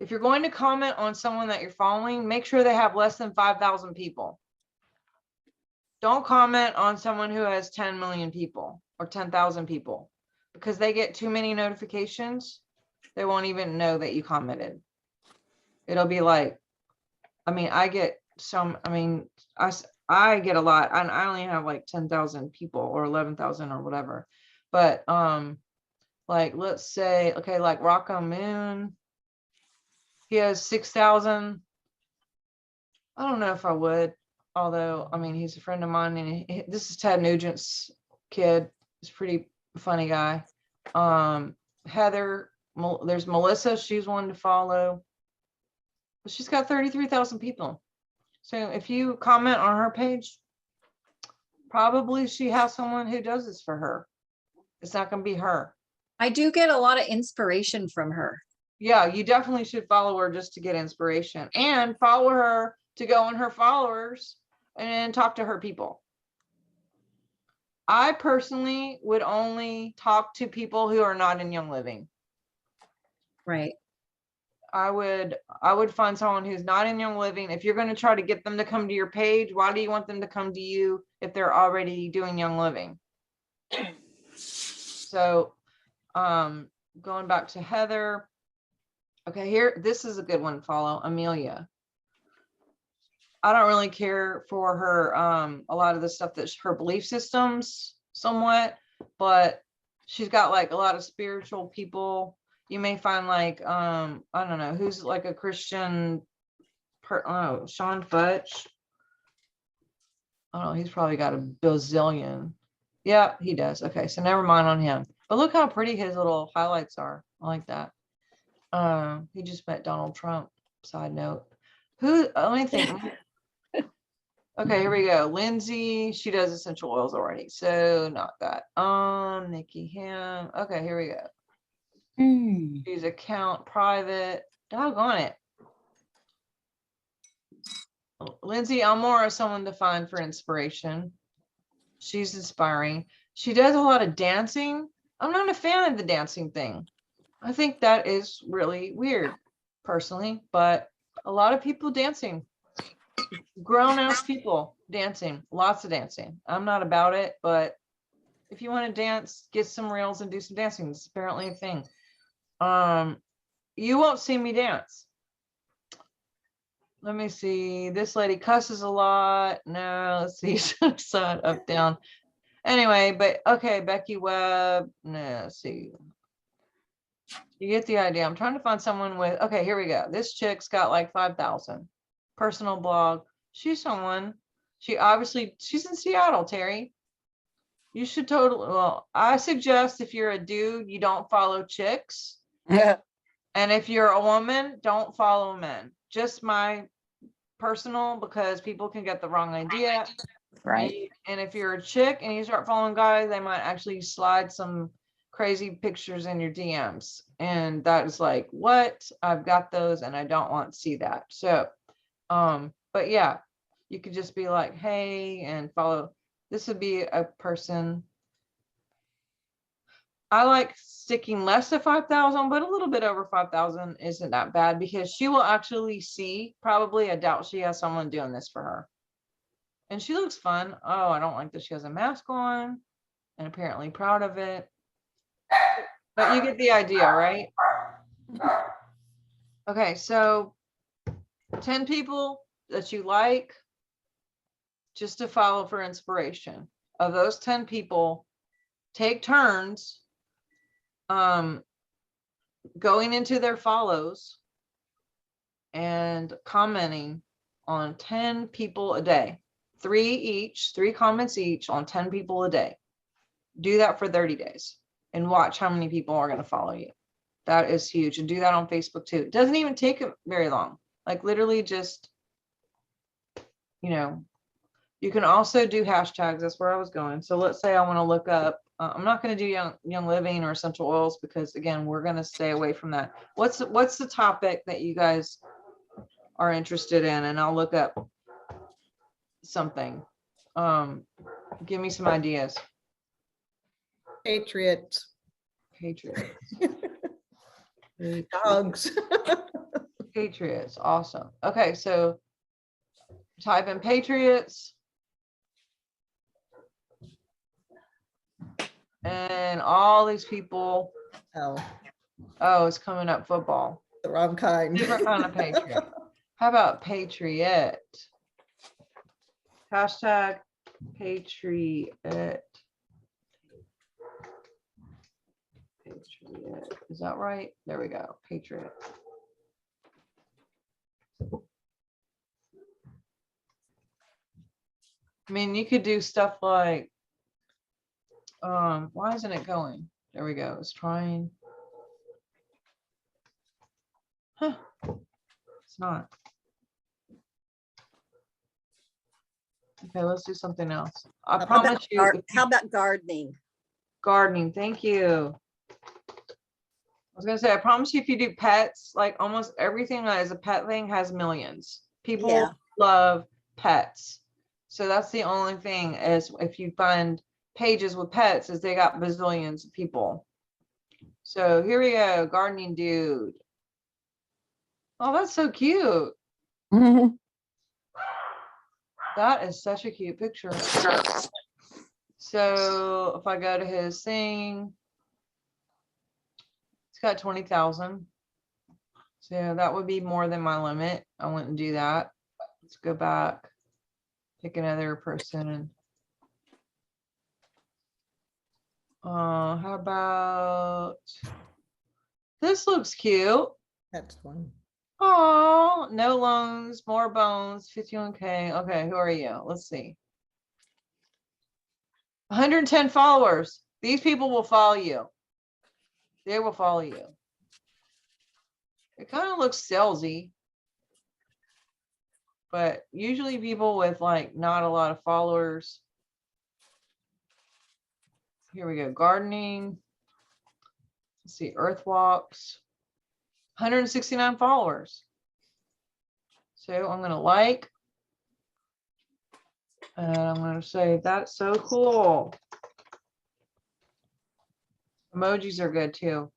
If you're going to comment on someone that you're following, make sure they have less than 5,000 people. Don't comment on someone who has 10 million people or 10,000 people because they get too many notifications. They won't even know that you commented. It'll be like, I mean, I get I get a lot, and I only have like 10,000 people or 11,000 or whatever. But like let's say, okay, like Rocco Moon, he has 6,000. I don't know if I would, although I mean he's a friend of mine, and this is Ted Nugent's kid. He's a pretty funny guy. Heather, there's Melissa, she's one to follow. But she's got 33,000 people. So if you comment on her page, probably she has someone who does this for her. It's not going to be her. I do get a lot of inspiration from her. Yeah, you definitely should follow her just to get inspiration, and follow her to go on her followers and talk to her people. I personally would only talk to people who are not in Young Living. Right. I would find someone who's not in Young Living. If you're going to try to get them to come to your page, why do you want them to come to you if they're already doing Young Living? So, going back to Heather. Okay, here, this is a good one to follow. Amelia. I don't really care for her, a lot of the stuff that's her belief systems somewhat, but she's got like a lot of spiritual people. You may find like, I don't know, who's like a Christian, Sean Futch. I don't know, he's probably got a bazillion. Yeah, he does. Okay, so never mind on him. But look how pretty his little highlights are. I like that. He just met Donald Trump. Side note. Let me think. Okay, here we go. Lindsay, she does essential oils already, so not that. Nikki Ham. Okay, here we go. She's account private. Doggone it. Lindsay Elmore is someone to find for inspiration. She's inspiring. She does a lot of dancing. I'm not a fan of the dancing thing. I think that is really weird, personally, but a lot of people dancing. Grown-ass people dancing, lots of dancing. I'm not about it, but if you want to dance, get some reels and do some dancing. It's apparently a thing. You won't see me dance. Let me see. This lady cusses a lot. No, let's see. Side up, down. Anyway, but okay, Becky Webb. No, let's see. You get the idea. I'm trying to find someone with, okay, here we go. This chick's got like 5,000. Personal blog. She's someone. She's in Seattle, Terry. You should totally, well, I suggest if you're a dude, you don't follow chicks. And if you're a woman, don't follow men. Just my personal, because people can get the wrong idea. Right. And if you're a chick and you start following guys, they might actually slide some crazy pictures in your DMs. And that is like, what? I've got those and I don't want to see that. So, but yeah, you could just be like, hey, and follow. this would be a person. I like sticking less to 5,000, but a little bit over 5,000 isn't that bad because she will actually see, probably, I doubt she has someone doing this for her. And she looks fun. Oh, I don't like that she has a mask on and apparently proud of it. But you get the idea, right? Okay, so 10 people that you like just to follow for inspiration. Of those 10 people, take turns going into their follows and commenting on 10 people a day. 3 comments each on 10 people a day. Do that for 30 days and watch how many people are going to follow you. That is huge. And do that on Facebook too. It doesn't even take very long. Like literally just, you know, you can also do hashtags. That's where I was going. So let's say I want to look up, I'm not going to do young living or essential oils because again, we're going to stay away from that. What's the topic that you guys are interested in? And I'll look up something. Give me some ideas. Patriots, Patriots. dogs. Patriots. Awesome. Okay. So type in Patriots. And all these people. Oh, Oh, it's coming up football. the wrong kind. Different kind of patriot. How about patriot? Hashtag patriot. Patriot. Is that right? There we go. Patriot. I mean, you could do stuff like, why isn't it going? There we go. It's trying. Huh. It's not. Okay, let's do something else. I promise you. How about gardening? Gardening, thank you. I was gonna say, I promise you, if you do pets, like almost everything that is a pet thing has millions. People Yeah. love pets. So that's the only thing is if you find pages with pets is they got bazillions of people. So here we go, gardening dude. Oh, that's so cute. That is such a cute picture. So if I go to his thing, it's got 20,000. So that would be more than my limit. I wouldn't do that. Let's go back, pick another person. And how about this? Looks cute. That's one. Oh, no loans, more bones, 51K. Okay, who are you? Let's see. 110 followers. These people will follow you. They will follow you. It kind of looks salesy, but usually people with like not a lot of followers. Here we go. Gardening. Let's see. Earth walks. 169 followers. So I'm going to like. And I'm going to say, that's so cool. Emojis are good too.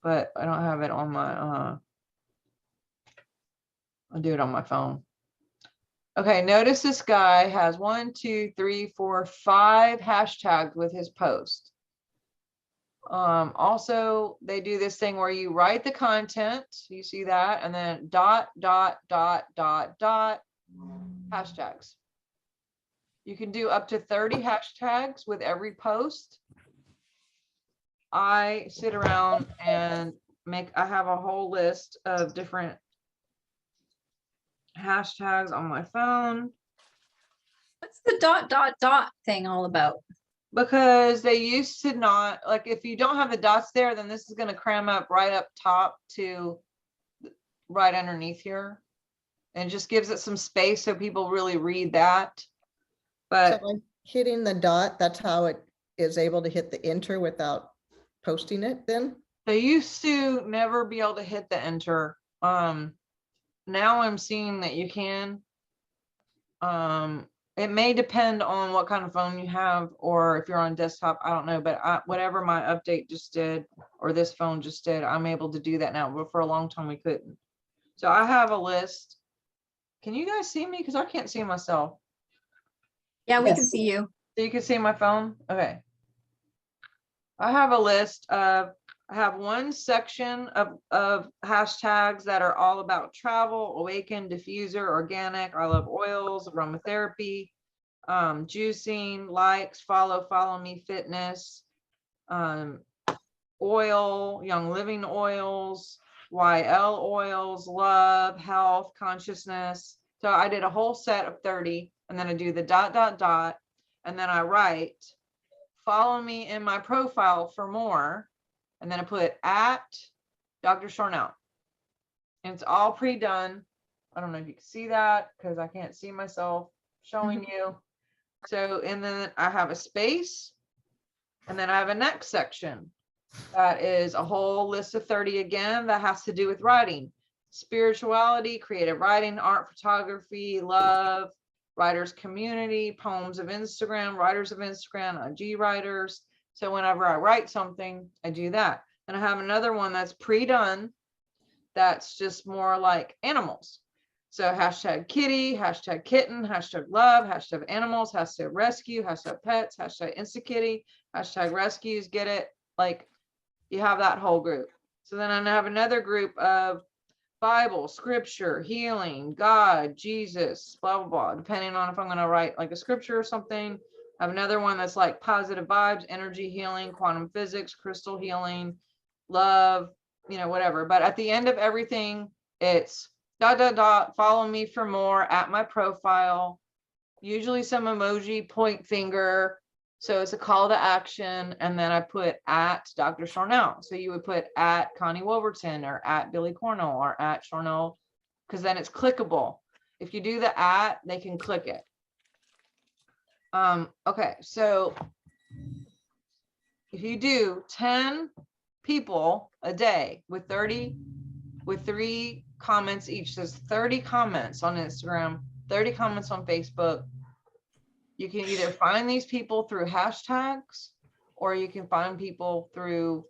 But I don't have it on my, I'll do it on my phone. Okay, notice this guy has 1, 2, 3, 4, 5 hashtags with his post. Also, they do this thing where you write the content, you see that, and then ... hashtags. You can do up to 30 hashtags with every post. I sit around and I have a whole list of different hashtags on my phone. What's the ... thing all about? Because they used to not, like if you don't have the dots there, then this is going to cram up right up top to right underneath here. And just gives it some space so people really read that. But So like hitting the dot, that's how it is able to hit the enter without posting it then? they used to never be able to hit the enter. Now I'm seeing that you can. it may depend on what kind of phone you have, or if you're on desktop, I don't know, but whatever my update just did, or this phone just did, I'm able to do that now, but for a long time we couldn't. So I have a list. Can you guys see me? Because I can't see myself. Yeah, we can see you. So you can see my phone? Okay. I have a list of, I have one section of hashtags that are all about travel, awaken, diffuser, organic, I love oils, aromatherapy, juicing, likes, follow me, fitness, oil, young living oils, YL oils, love, health, consciousness. So I did a whole set of 30, and then I do the ... and then I write, follow me in my profile for more. And then I put at Dr. Charnel. And it's all pre-done. I don't know if you can see that because I can't see myself showing you. So, and then I have a space, and then I have a next section that is a whole list of 30 again that has to do with writing, spirituality, creative writing, art, photography, love, writers community, poems of Instagram, writers of Instagram, IG writers. So whenever I write something, I do that. And I have another one that's pre-done that's just more like animals. So hashtag kitty, hashtag kitten, hashtag love, hashtag animals, hashtag rescue, hashtag pets, hashtag InstaKitty, hashtag rescues, get it? Like you have that whole group. So then I have another group of Bible, scripture, healing, God, Jesus, blah, blah, blah, depending on if I'm going to write like a scripture or something. I have another one that's like positive vibes, energy healing, quantum physics, crystal healing, love, you know, whatever. But at the end of everything, it's ... follow me for more at my profile, usually some emoji, point finger. So it's a call to action. And then I put at Dr. Charnel. So you would put at Connie Wolverton or at Billy Cornell or at Charnel, because then it's clickable. If you do the at, they can click it. Okay, so if you do 10 people a day with 3 comments each, there's 30 comments on Instagram, 30 comments on Facebook. You can either find these people through hashtags, or you can find people through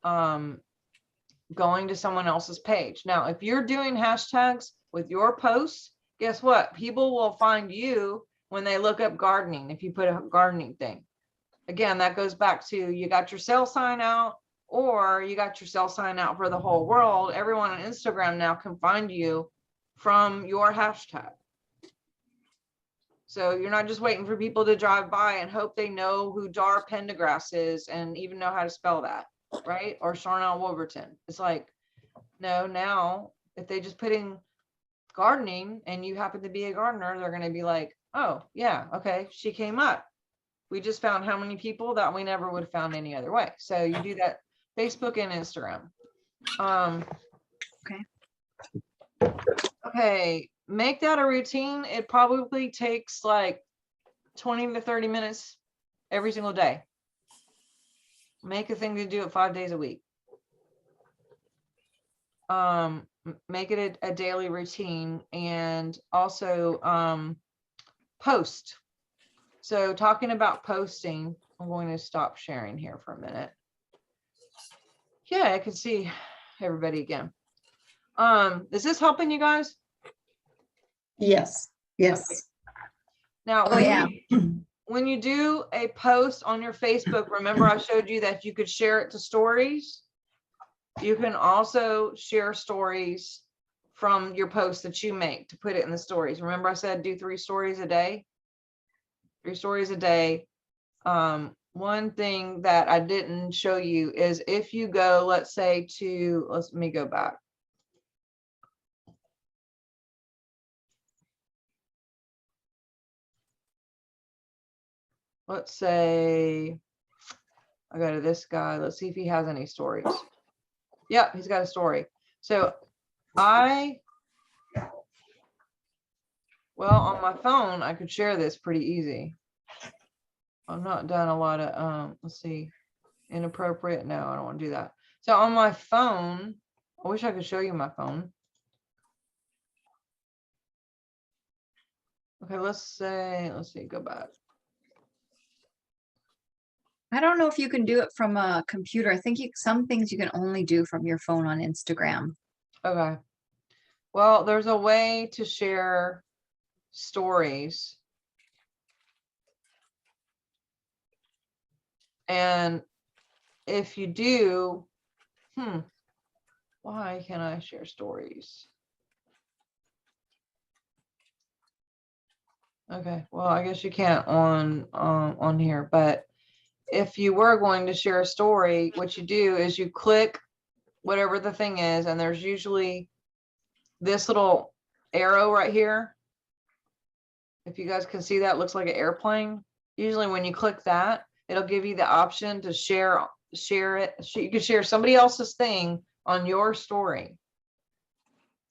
going to someone else's page. Now, if you're doing hashtags with your posts, guess what? People will find you when they look up gardening, if you put a gardening thing. Again, that goes back to you got your sale sign out, or you got your sale sign out for the whole world. Everyone on Instagram now can find you from your hashtag. So you're not just waiting for people to drive by and hope they know who Dar Pendergrass is and even know how to spell that, right? Or Charnel Wolverton. It's like, no, now if they just put in gardening and you happen to be a gardener, they're going to be like, oh yeah, okay, she came up. We just found how many people that we never would have found any other way. So you do that Facebook and Instagram. Okay, make that a routine. It probably takes like 20 to 30 minutes every single day. Make a thing to do it 5 days a week. Make it a daily routine, and also post. So talking about posting, I'm going to stop sharing here for a minute. Yeah, I can see everybody again. Is this helping you guys? Yes. Yes. Now, Oh, yeah. when you do a post on your Facebook, remember I showed you that you could share it to stories. You can also share stories from your post that you make to put it in the stories. Remember I said do 3 stories a day? 3 stories a day. One thing that I didn't show you is if you go, let's say to, let me go back. Let's say I go to this guy. Let's see if he has any stories. Yep, he's got a story. So well, on my phone, I could share this pretty easy. I've not done a lot of, let's see, inappropriate. No, I don't want to do that. So on my phone, I wish I could show you my phone. Okay, let's see, go back. I don't know if you can do it from a computer. I think some things you can only do from your phone on Instagram. Okay. Well, there's a way to share stories. And if you do, why can't I share stories? Okay, well, I guess you can't on here, but if you were going to share a story, what you do is you click whatever the thing is, and there's usually this little arrow right here. If you guys can see that, looks like an airplane. Usually when you click that, it'll give you the option to share it. You can share somebody else's thing on your story.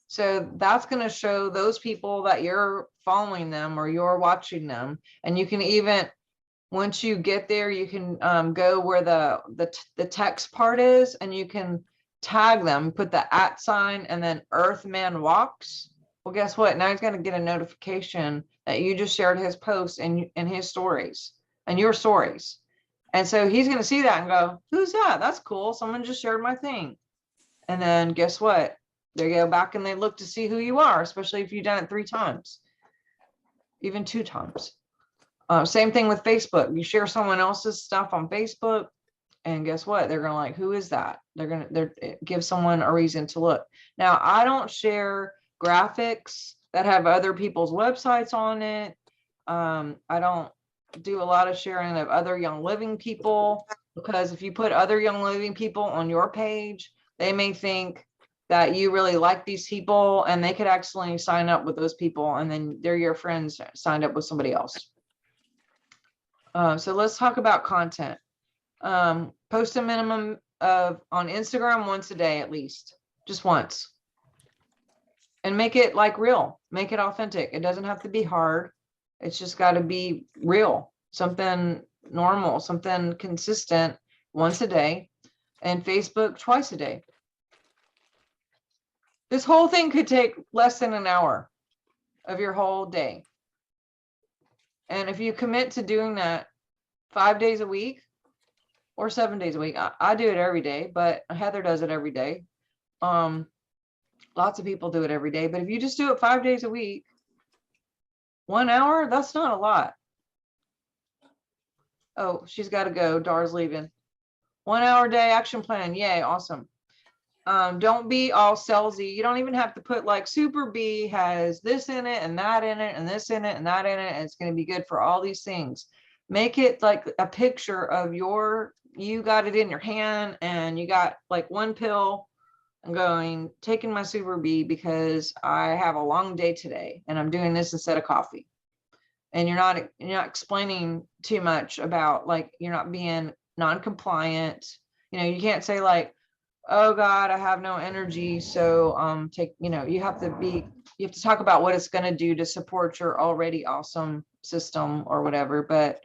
So that's going to show those people that you're following them or you're watching them. And you can even, once you get there, you can go where the text part is, and you can tag them, put the @ sign and then Earthman Walks. Well, guess what? Now he's going to get a notification that you just shared his post in his stories and your stories. And so he's going to see that and go, who's that? That's cool. Someone just shared my thing. And then guess what? They go back and they look to see who you are, especially if you've done it 3 times, even 2 times. Same thing with Facebook. You share someone else's stuff on Facebook, and guess what? They're gonna like, who is that? They're give someone a reason to look. Now, I don't share graphics that have other people's websites on it. I don't do a lot of sharing of other Young Living people, because if you put other Young Living people on your page, they may think that you really like these people, and they could accidentally sign up with those people, and then they're your friends signed up with somebody else. So let's talk about content. Post a minimum of on Instagram once a day, at least, just once. And make it like real, make it authentic. It doesn't have to be hard. It's just got to be real, something normal, something consistent once a day, and Facebook twice a day. This whole thing could take less than an hour of your whole day. And if you commit to doing that 5 days a week or 7 days a week, I do it every day, but Heather does it every day. Lots of people do it every day, but if you just do it 5 days a week, 1 hour, that's not a lot. Oh, she's got to go. Dar's leaving. 1 hour day action plan. Yay. Awesome. Don't be all salesy. You don't even have to put like Super B has this in it and that in it and this in it and that in it, and it's going to be good for all these things. Make it like a picture of you got it in your hand, and you got like one pill. I'm going, taking my Super B because I have a long day today and I'm doing this instead of coffee. And you're not explaining too much about, like, you're not being non-compliant. You can't say like, oh God, I have no energy. So you have to talk about what it's going to do to support your already awesome system or whatever. But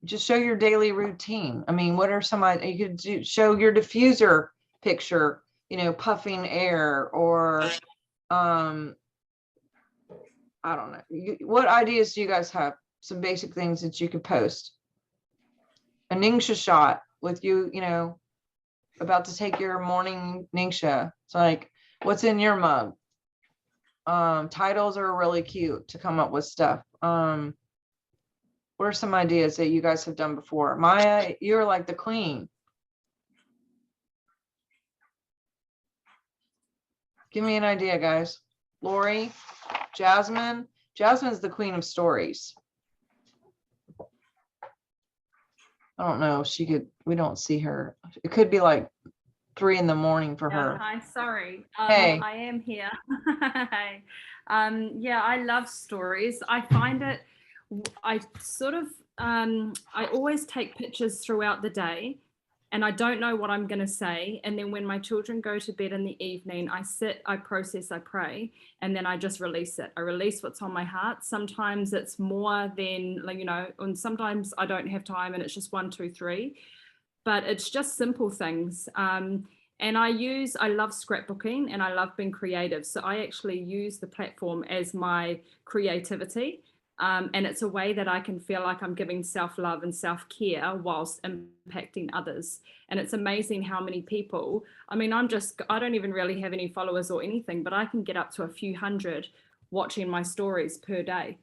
just show your daily routine. I mean, what are some, you could show your diffuser picture, puffing air, or I don't know. What ideas do you guys have? Some basic things that you could post. A Ningxia shot with you, about to take your morning Ningxia. It's like, what's in your mug? Titles are really cute to come up with stuff. What are some ideas that you guys have done before? Maya, you're like the queen. Give me an idea, guys. Lori, Jasmine. Jasmine's the queen of stories. I don't know if she could, we don't see her. It could be like 3 a.m. for her. Hi, sorry. Hey. I am here. Hey. Yeah, I love stories. I find it, I always take pictures throughout the day, and I don't know what I'm going to say. And then when my children go to bed in the evening, I sit, I process, I pray, and then I just release it. I release what's on my heart. Sometimes it's more than, and sometimes I don't have time and it's just 1, 2, 3, but it's just simple things. And I love scrapbooking and I love being creative. So I actually use the platform as my creativity. And it's a way that I can feel like I'm giving self-love and self-care whilst impacting others. And it's amazing how many people, I mean, I don't even really have any followers or anything, but I can get up to a few hundred watching my stories per day.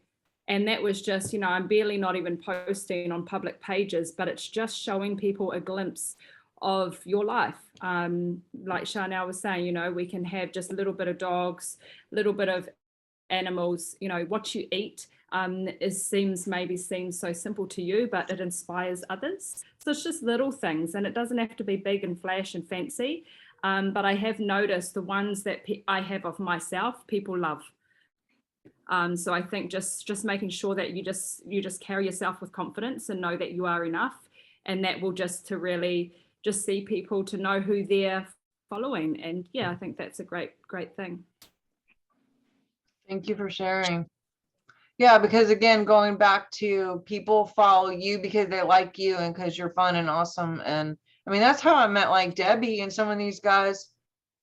And that was just, I'm barely not even posting on public pages, but it's just showing people a glimpse of your life. Like Chanel was saying, we can have just a little bit of dogs, a little bit of animals, what you eat seems so simple to you, but it inspires others. So it's just little things, and it doesn't have to be big and flash and fancy. But I have noticed the ones that I have of myself, people love. So I think just making sure that you just carry yourself with confidence and know that you are enough, and that will just to really just see people to know who they're following. And yeah, I think that's a great thing. Thank you for sharing. Yeah, because again, going back to people follow you because they like you and because you're fun and awesome. And I mean, that's how I met like Debbie and some of these guys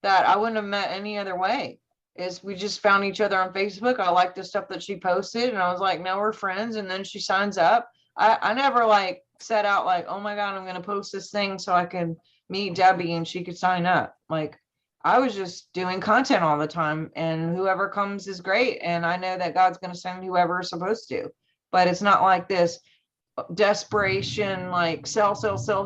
that I wouldn't have met any other way. Is we just found each other on Facebook. I liked the stuff that she posted and I was like, now we're friends. And then she signs up. I never like set out like, oh my God, I'm going to post this thing so I can meet Debbie and she could sign up. Like, I was just doing content all the time, and whoever comes is great. And I know that God's going to send whoever is supposed to, but it's not like this desperation, like sell,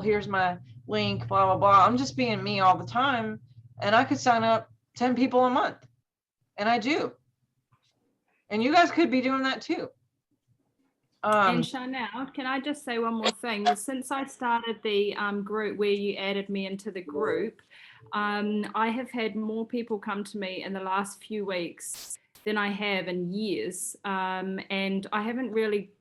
here's my link, blah, blah, blah. I'm just being me all the time. And I could sign up 10 people a month, and I do. And you guys could be doing that too. And Chanel, can I just say one more thing? Since I started the group where you added me into the group, I have had more people come to me in the last few weeks than I have in years. And I haven't really,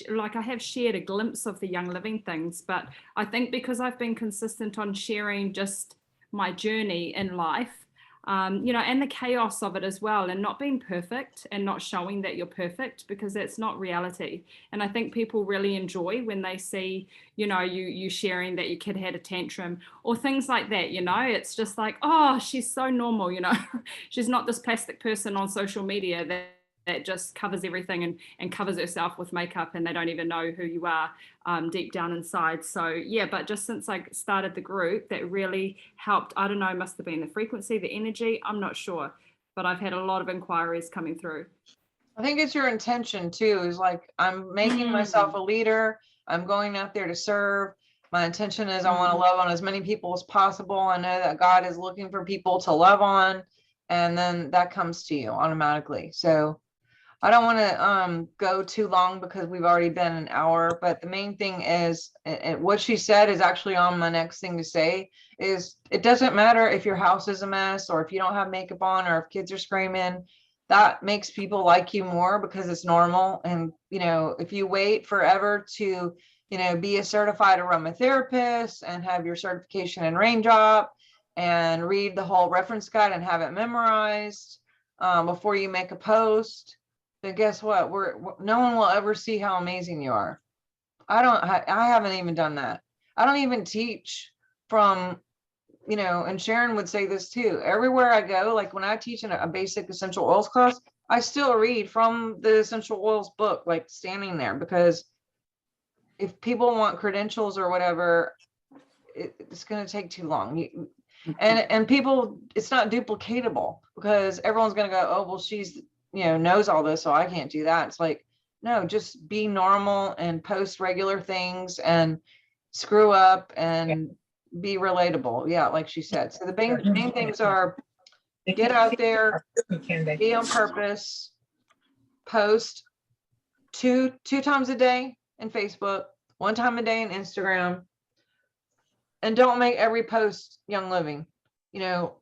I have shared a glimpse of the Young Living things, but I think because I've been consistent on sharing just my journey in life, and the chaos of it as well, and not being perfect and not showing that you're perfect, because that's not reality. And I think people really enjoy when they see, you sharing that your kid had a tantrum or things like that. It's just like, oh, she's so normal, she's not this plastic person on social media that just covers everything and covers herself with makeup, and they don't even know who you are deep down inside. So yeah, but just since I started the group, that really helped. I don't know, must have been the frequency, the energy, I'm not sure, but I've had a lot of inquiries coming through. I think it's your intention too, is like, I'm making myself a leader. I'm going out there to serve. My intention is I want to love on as many people as possible. I know that God is looking for people to love on, and then that comes to you automatically. So I don't want to go too long because we've already been an hour, but the main thing is, and what she said is actually on my next thing to say, is it doesn't matter if your house is a mess or if you don't have makeup on or if kids are screaming. That makes people like you more because it's normal. And, if you wait forever to, be a certified aromatherapist and have your certification in Raindrop and read the whole reference guide and have it memorized before you make a post, then guess what? No one will ever see how amazing you are. I haven't even done that. I don't even teach from, and Sharon would say this too. Everywhere I go, like when I teach in a basic essential oils class, I still read from the essential oils book, like standing there, because if people want credentials or whatever, it's going to take too long. And people, it's not duplicatable because everyone's going to go, oh, well, she's, knows all this, so I can't do that. It's like, no, just be normal and post regular things and screw up and be relatable. Yeah, like she said. So the main things are get out there, be on purpose, post two times a day in Facebook, 1 time a day in Instagram, and don't make every post Young Living.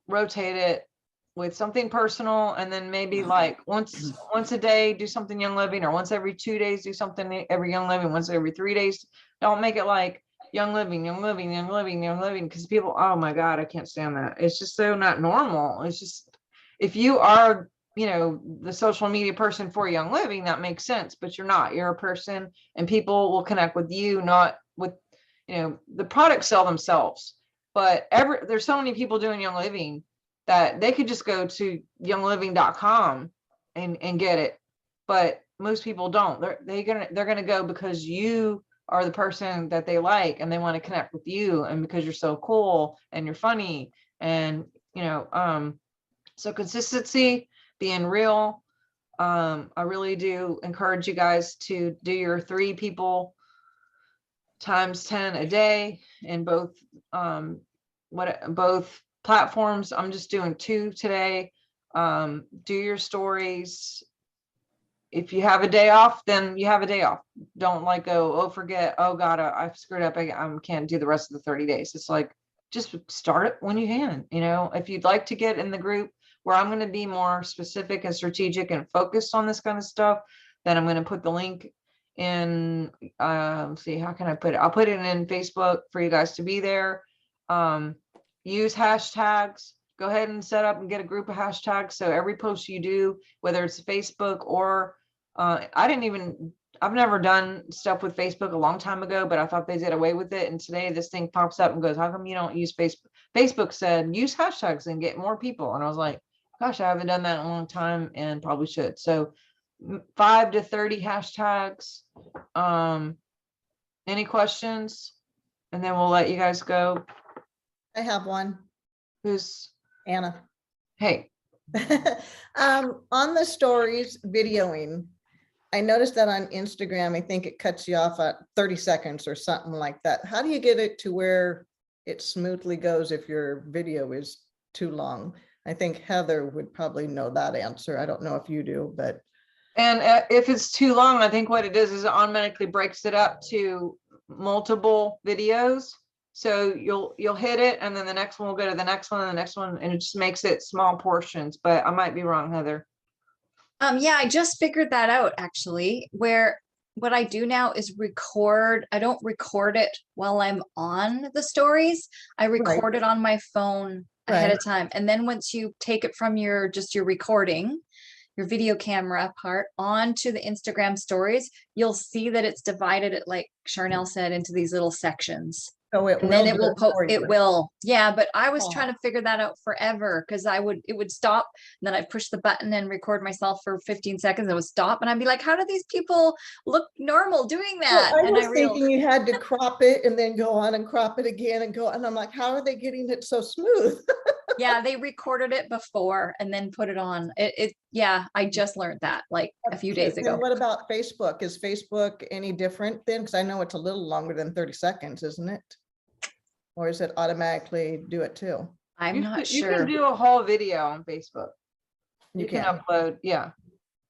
Rotate it with something personal, and then maybe like once a day do something Young Living, or once every 2 days do something every Young Living, once every 3 days. Don't make it like Young Living, because people, oh my God, I can't stand that. It's just so not normal. It's just, if you are, the social media person for Young Living, that makes sense, but you're not. You're a person, and people will connect with you, not with, the products sell themselves. but there's so many people doing Young Living that they could just go to youngliving.com and get it. But most people don't. They're gonna go because you are the person that they like and they want to connect with you, and because you're so cool and you're funny, and so consistency, being real. I really do encourage you guys to do your 3 people times 10 a day in both both platforms. I'm just doing 2 today. Do your stories. If you have a day off, then you have a day off. Don't like go, oh, forget, oh God, I screwed up. I can't do the rest of the 30 days. It's like, just start it when you can. If you'd like to get in the group where I'm going to be more specific and strategic and focused on this kind of stuff, then I'm going to put the link in, see, how can I put it? I'll put it in Facebook for you guys to be there. Use hashtags. Go ahead and set up and get a group of hashtags. So every post you do, whether it's Facebook or I've never done stuff with Facebook a long time ago, but I thought they did away with it. And today this thing pops up and goes, how come you don't use Facebook? Facebook said, use hashtags and get more people. And I was like, gosh, I haven't done that in a long time and probably should. So 5 to 30 hashtags. Any questions? And then we'll let you guys go. I have one. Who's Anna? Hey. On the stories videoing, I noticed that on Instagram, I think it cuts you off at 30 seconds or something like that. How do you get it to where it smoothly goes if your video is too long? I think Heather would probably know that answer. I don't know if you do, but. And if it's too long, I think what it is it automatically breaks it up to multiple videos. So you'll hit it, and then the next one will go to the next one and the next one, and it just makes it small portions. But I might be wrong, Heather. Yeah, I just figured that out actually, where what I do now is record. I don't record it while I'm on the stories. I record it on my phone ahead of time. And then once you take it from your recording, your video camera part onto the Instagram stories, you'll see that it's divided it, like Charnel said, into these little sections. So it and will then it will it will. Yeah, but I was Oh. trying to figure that out forever because it would stop, and then I'd push the button and record myself for 15 seconds. It would stop, and I'd be like, how do these people look normal doing that? Well, I and was thinking you had to crop it and then go on and crop it again and go, and I'm like, how are they getting it so smooth? Yeah, they recorded it before and then put it on. Yeah, I just learned that like a few days ago. And what about Facebook? Is Facebook any different then? Because I know it's a little longer than 30 seconds, isn't it? Or is it automatically do it too? I'm not You sure. can do a whole video on Facebook. You can upload. Yeah.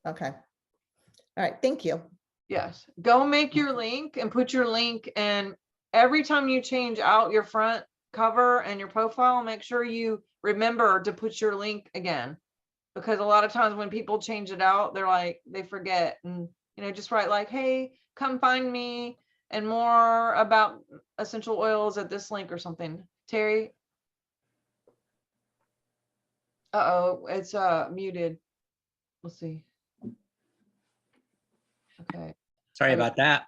Okay. All right. Thank you. Yes. Go make your link and put your link. And every time you change out your front cover and your profile, make sure you remember to put your link again. Because a lot of times when people change it out, they're like, they forget. And, just write like, hey, come find me and more about essential oils at this link or something. Terry. Uh-oh, it's muted. Let's see. Okay. Sorry about that.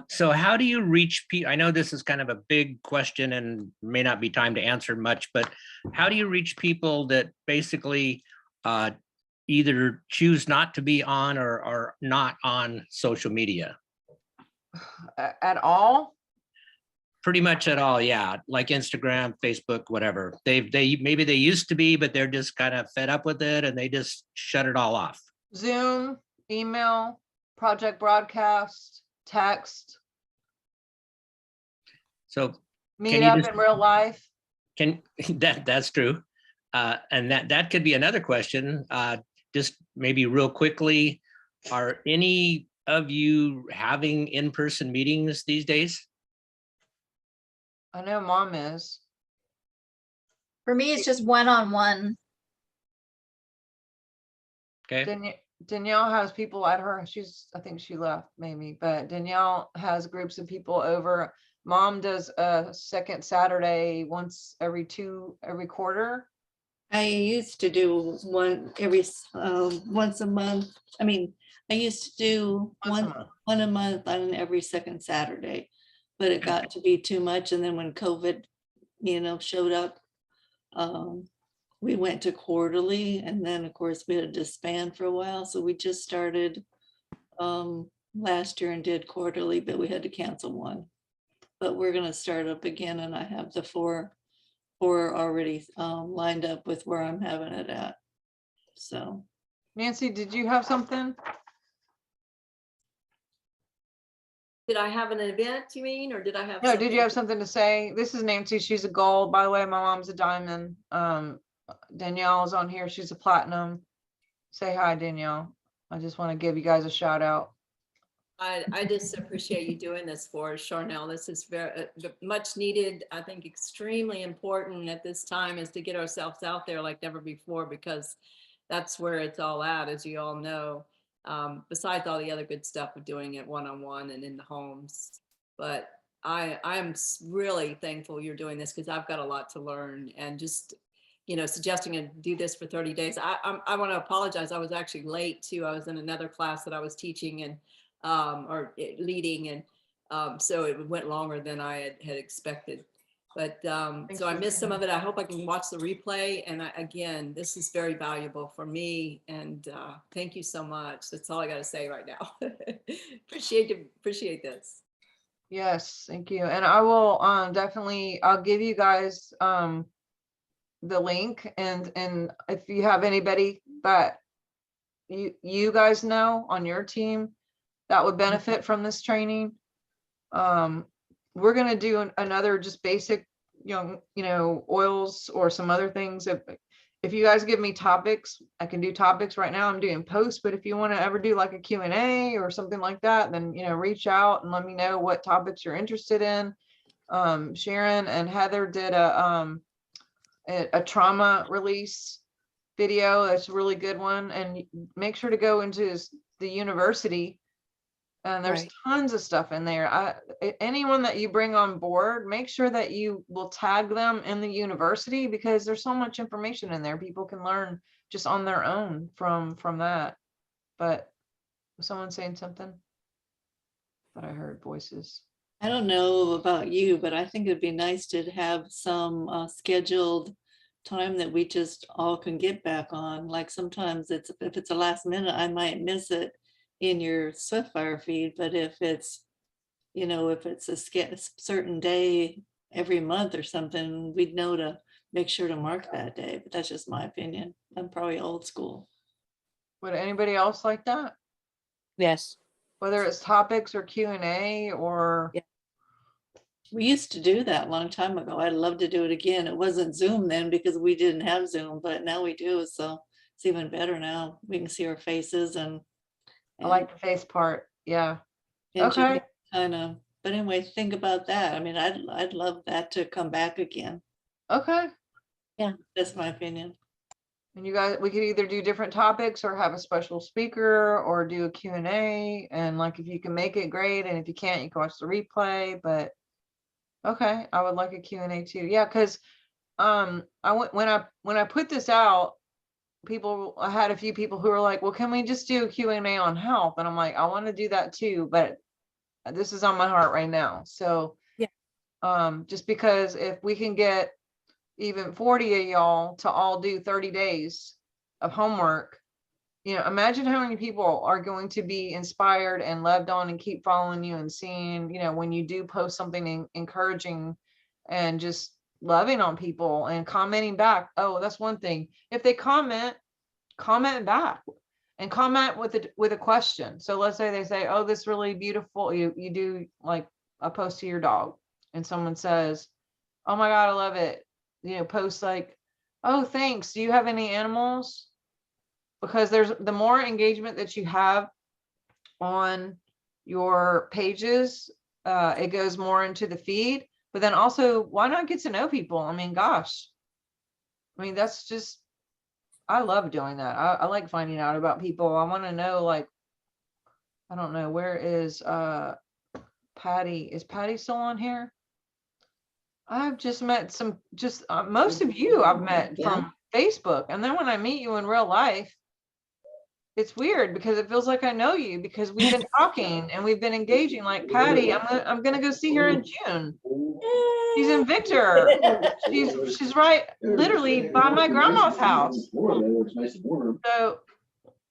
So how do you reach people? I know this is kind of a big question and may not be time to answer much, but how do you reach people that basically either choose not to be on or are not on social media? At all? Pretty much at all, yeah. Like Instagram, Facebook, whatever. They maybe they used to be, but they're just kind of fed up with it and they just shut it all off. Zoom, email, project broadcast, text. So meet up in real life. That's true. And that could be another question. Just maybe real quickly, are any of you having in-person meetings these days? I know Mom is. For me, it's just one-on-one. Okay. Danielle has people at her. I think she left maybe, but Danielle has groups of people over. Mom does a second Saturday once every quarter. I used to do one every once a month. I mean, I used to do one a month on every second Saturday, but it got to be too much. And then when COVID showed up. We went to quarterly, and then of course we had to disband for a while. So we just started last year and did quarterly, but we had to cancel one. But we're gonna start up again, and I have the four already lined up with where I'm having it at. So Nancy, did you have something? Did I have an event, you mean, or did I have? No, did you something? have something to say? This is Nancy. She's a gold. By the way, my mom's a diamond. Danielle is on here. She's a platinum. Say hi, Danielle. I just want to give you guys a shout out. I just appreciate you doing this for us, Charnel. This is very much needed. I think extremely important at this time is to get ourselves out there like never before, because that's where it's all at, as you all know. Besides all the other good stuff of doing it one-on-one and in the homes. But I'm really thankful you're doing this, because I've got a lot to learn, and just, suggesting to do this for 30 days. I want to apologize. I was actually late too. I was in another class that I was teaching and leading, and so it went longer than I had expected. But so I missed some of it. I hope I can watch the replay. And again, this is very valuable for me. And thank you so much. That's all I got to say right now. Appreciate this. Yes, thank you. And I will definitely, I'll give you guys the link, and if you have anybody that you guys know on your team that would benefit from this training, we're going to do another just basic, oils or some other things. If you guys give me topics, I can do topics. Right now I'm doing posts, but if you want to ever do like a Q&A or something like that, then, reach out and let me know what topics you're interested in. Sharon and Heather did a trauma release video. That's a really good one. And make sure to go into the university. And there's tons of stuff in there. Anyone that you bring on board, make sure that you will tag them in the university, because there's so much information in there. People can learn just on their own from that. But was someone saying something? But I heard voices. I don't know about you, but I think it'd be nice to have some scheduled time that we just all can get back on. Like sometimes if it's a last minute, I might miss it in your Swiftfire feed, but if it's a certain day every month or something, we'd know to make sure to mark that day. But that's just my opinion. I'm probably old school. Would anybody else like that? Yes. Whether it's topics or Q&A or. Yeah. We used to do that a long time ago. I'd love to do it again. It wasn't Zoom then because we didn't have Zoom, but now we do. So it's even better now. We can see our faces and I like the face part. Yeah. Okay. Kind of. But anyway, think about that. I mean, I'd love that to come back again. Okay. Yeah, that's my opinion. And you guys, we could either do different topics or have a special speaker or do a Q&A. And like, if you can make it, great. And if you can't, you can watch the replay. But okay, I would like a Q&A too. Yeah, because when I put this out, I had a few people who were like, well, can we just do a Q&A on health? And I'm like, I want to do that too, but this is on my heart right now. So yeah, just because if we can get even 40 of y'all to all do 30 days of homework, imagine how many people are going to be inspired and loved on and keep following you and seeing, when you do post something encouraging and just loving on people and commenting back. Oh, that's one thing. If they comment back and comment with a question. So let's say they say, oh, this is really beautiful. You do like a post to your dog and someone says, oh my God, I love it. Post like, oh, thanks. Do you have any animals? Because the more engagement that you have on your pages, it goes more into the feed. But then also, why not get to know people? I mean, gosh, that's just, I love doing that. I like finding out about people. I want to know, like, I don't know, where is Patty? Is Patty still on here? I've just met most of you I've met from Facebook. And then when I meet you in real life, it's weird because it feels like I know you because we've been talking and we've been engaging. Like Patty, I'm gonna go see her in June, She's in Victor. She's right, literally by my grandma's house. So,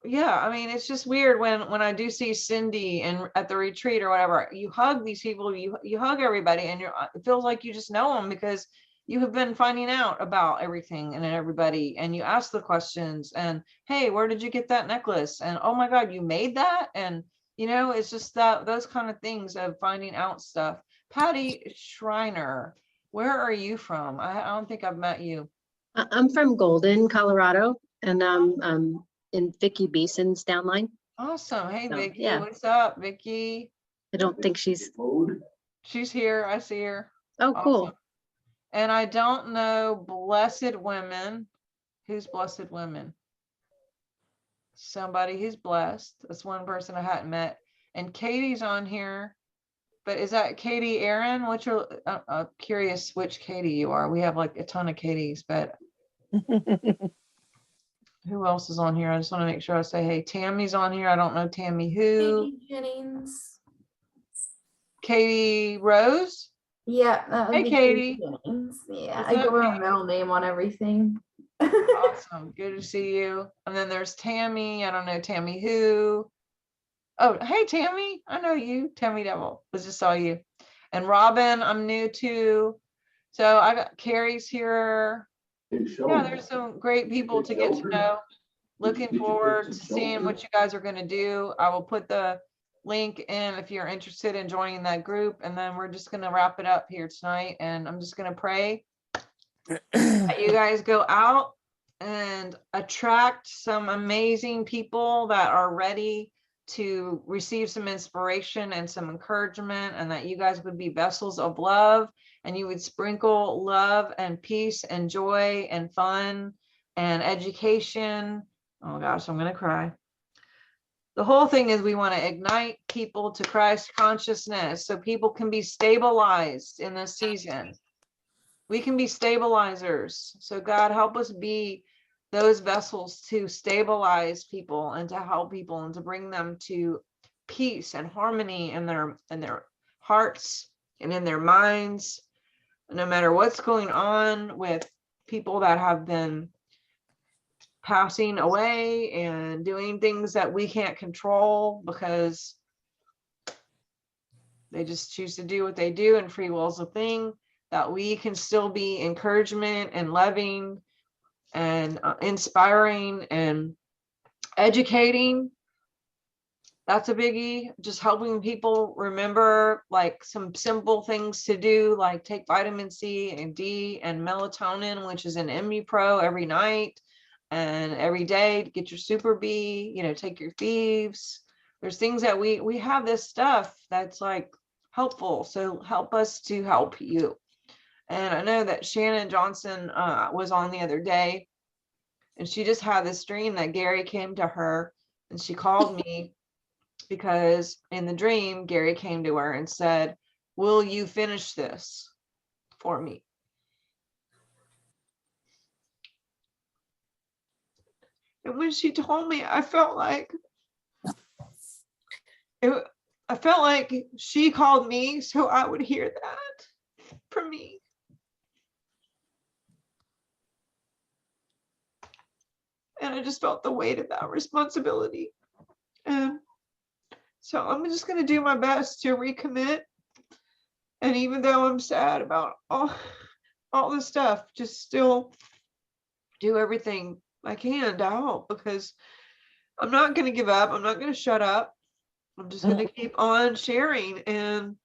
yeah, I mean, it's just weird when I do see Cindy and at the retreat or whatever, you hug these people, you hug everybody, and it feels like you just know them because you have been finding out about everything and everybody, and you ask the questions, and hey, where did you get that necklace? And oh my God, you made that? And it's just those kind of things of finding out stuff. Patty Schreiner, where are you from? I don't think I've met you. I'm from Golden, Colorado, and I'm in Vicky Beeson's downline. Awesome. Hey, So, Vicky. yeah. What's up, Vicky? I don't think she's. She's here. I see her. Oh, cool. Awesome. And I don't know Blessed Women. Who's Blessed Women? Somebody who's blessed. That's one person I hadn't met. And Katie's on here. But is that Katie Aaron? What's your, I'm curious which Katie you are. We have like a ton of Katies, but who else is on here? I just want to make sure I say, hey, Tammy's on here. I don't know Tammy who. Katie Jennings. Katie Rose? Yeah. that would Hey, be Katie. Jennings. Yeah, What's I up, go by my Katie? middle name on everything. Awesome. Good to see you. And then there's Tammy. I don't know Tammy who. Oh, hey, Tammy. I know you. Tammy Devil. I just saw you. And Robin, I'm new to. So I got Carrie's here. Yeah, there's some great people to get to know. Looking forward to seeing what you guys are going to do. I will put the link in if you're interested in joining that group. And then we're just going to wrap it up here tonight. And I'm just going to pray that you guys go out and attract some amazing people that are ready to receive some inspiration and some encouragement, and that you guys would be vessels of love, and you would sprinkle love and peace and joy and fun and education. Oh gosh, I'm gonna cry. The whole thing is we want to ignite people to Christ consciousness so people can be stabilized in this season. We can be stabilizers. So God, help us be those vessels to stabilize people and to help people and to bring them to peace and harmony in their hearts and in their minds, no matter what's going on with people that have been passing away and doing things that we can't control because they just choose to do what they do, and free will is a thing, that we can still be encouragement and loving and inspiring and educating. That's a biggie. Just helping people remember like some simple things to do, like take vitamin C and D and melatonin, which is an MU-Pro every night and every day to get your super B, take your thieves. There's things that we have this stuff that's like helpful. So help us to help you. And I know that Shannon Johnson was on the other day, and she just had this dream that Gary came to her, and she called me because in the dream, Gary came to her and said, "Will you finish this for me?" And when she told me, I felt like she called me so I would hear that from me. And I just felt the weight of that responsibility. And so I'm just going to do my best to recommit. And even though I'm sad about all the stuff, just still do everything I can to help, because I'm not going to give up. I'm not going to shut up. I'm just going to keep on sharing. And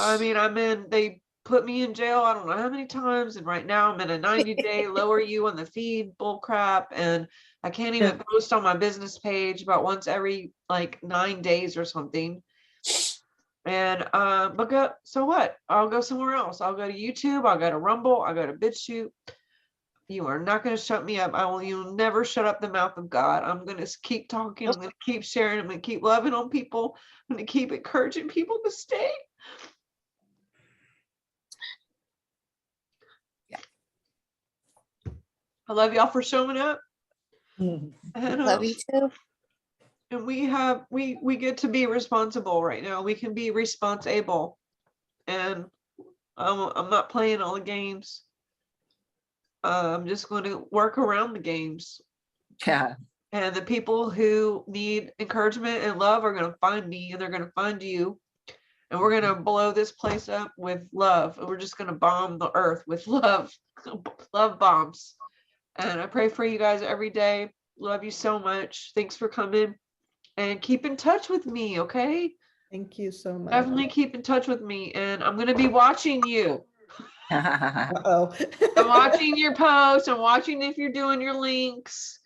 I mean, they put me in jail I don't know how many times, and right now I'm in a 90-day lower you on the feed bull crap, and I can't even post on my business page about once every like 9 days or something. And so what? I'll go somewhere else. I'll go to YouTube, I'll go to Rumble, I'll go to BitChute. You are not going to shut me up. You'll never shut up the mouth of God. I'm going to keep talking. I'm going to keep sharing. I'm going to keep loving on people. I'm going to keep encouraging people to stay. I love y'all for showing up. And, Love you too. And we get to be responsible right now. We can be responsible, and I'm not playing all the games. I'm just going to work around the games. Yeah. And the people who need encouragement and love are going to find me, and they're going to find you. And we're going to blow this place up with love. And we're just going to bomb the earth with love, love bombs. And I pray for you guys every day. Love you so much. Thanks for coming, and keep in touch with me. Okay. Thank you so much. Definitely keep in touch with me. And I'm going to be watching you. Uh-oh. I'm watching your posts. I'm watching if you're doing your links.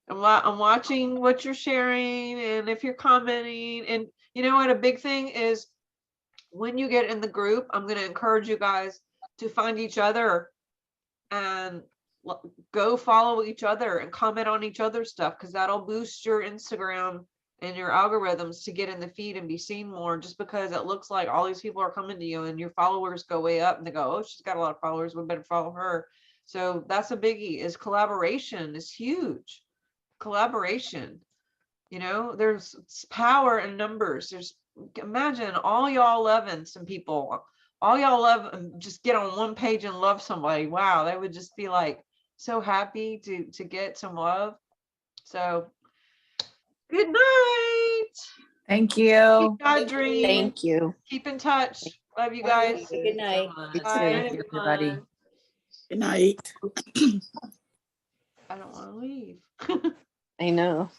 I'm watching what you're sharing and if you're commenting. And you know what? A big thing is when you get in the group, I'm going to encourage you guys to find each other and go follow each other and comment on each other's stuff, because that'll boost your Instagram and your algorithms to get in the feed and be seen more, just because it looks like all these people are coming to you and your followers go way up and they go, oh, she's got a lot of followers, we better follow her. So that's a biggie, is collaboration is huge. Collaboration, you know, there's power in numbers. There's, imagine all y'all loving some people, all y'all love and just get on one page and love somebody. Wow, they would just be like so happy to get some love. So good night. Thank you. God dream. Thank you. Keep in touch. Love you guys. Good night. Bye. Everybody. Good night. I don't want to leave. I know.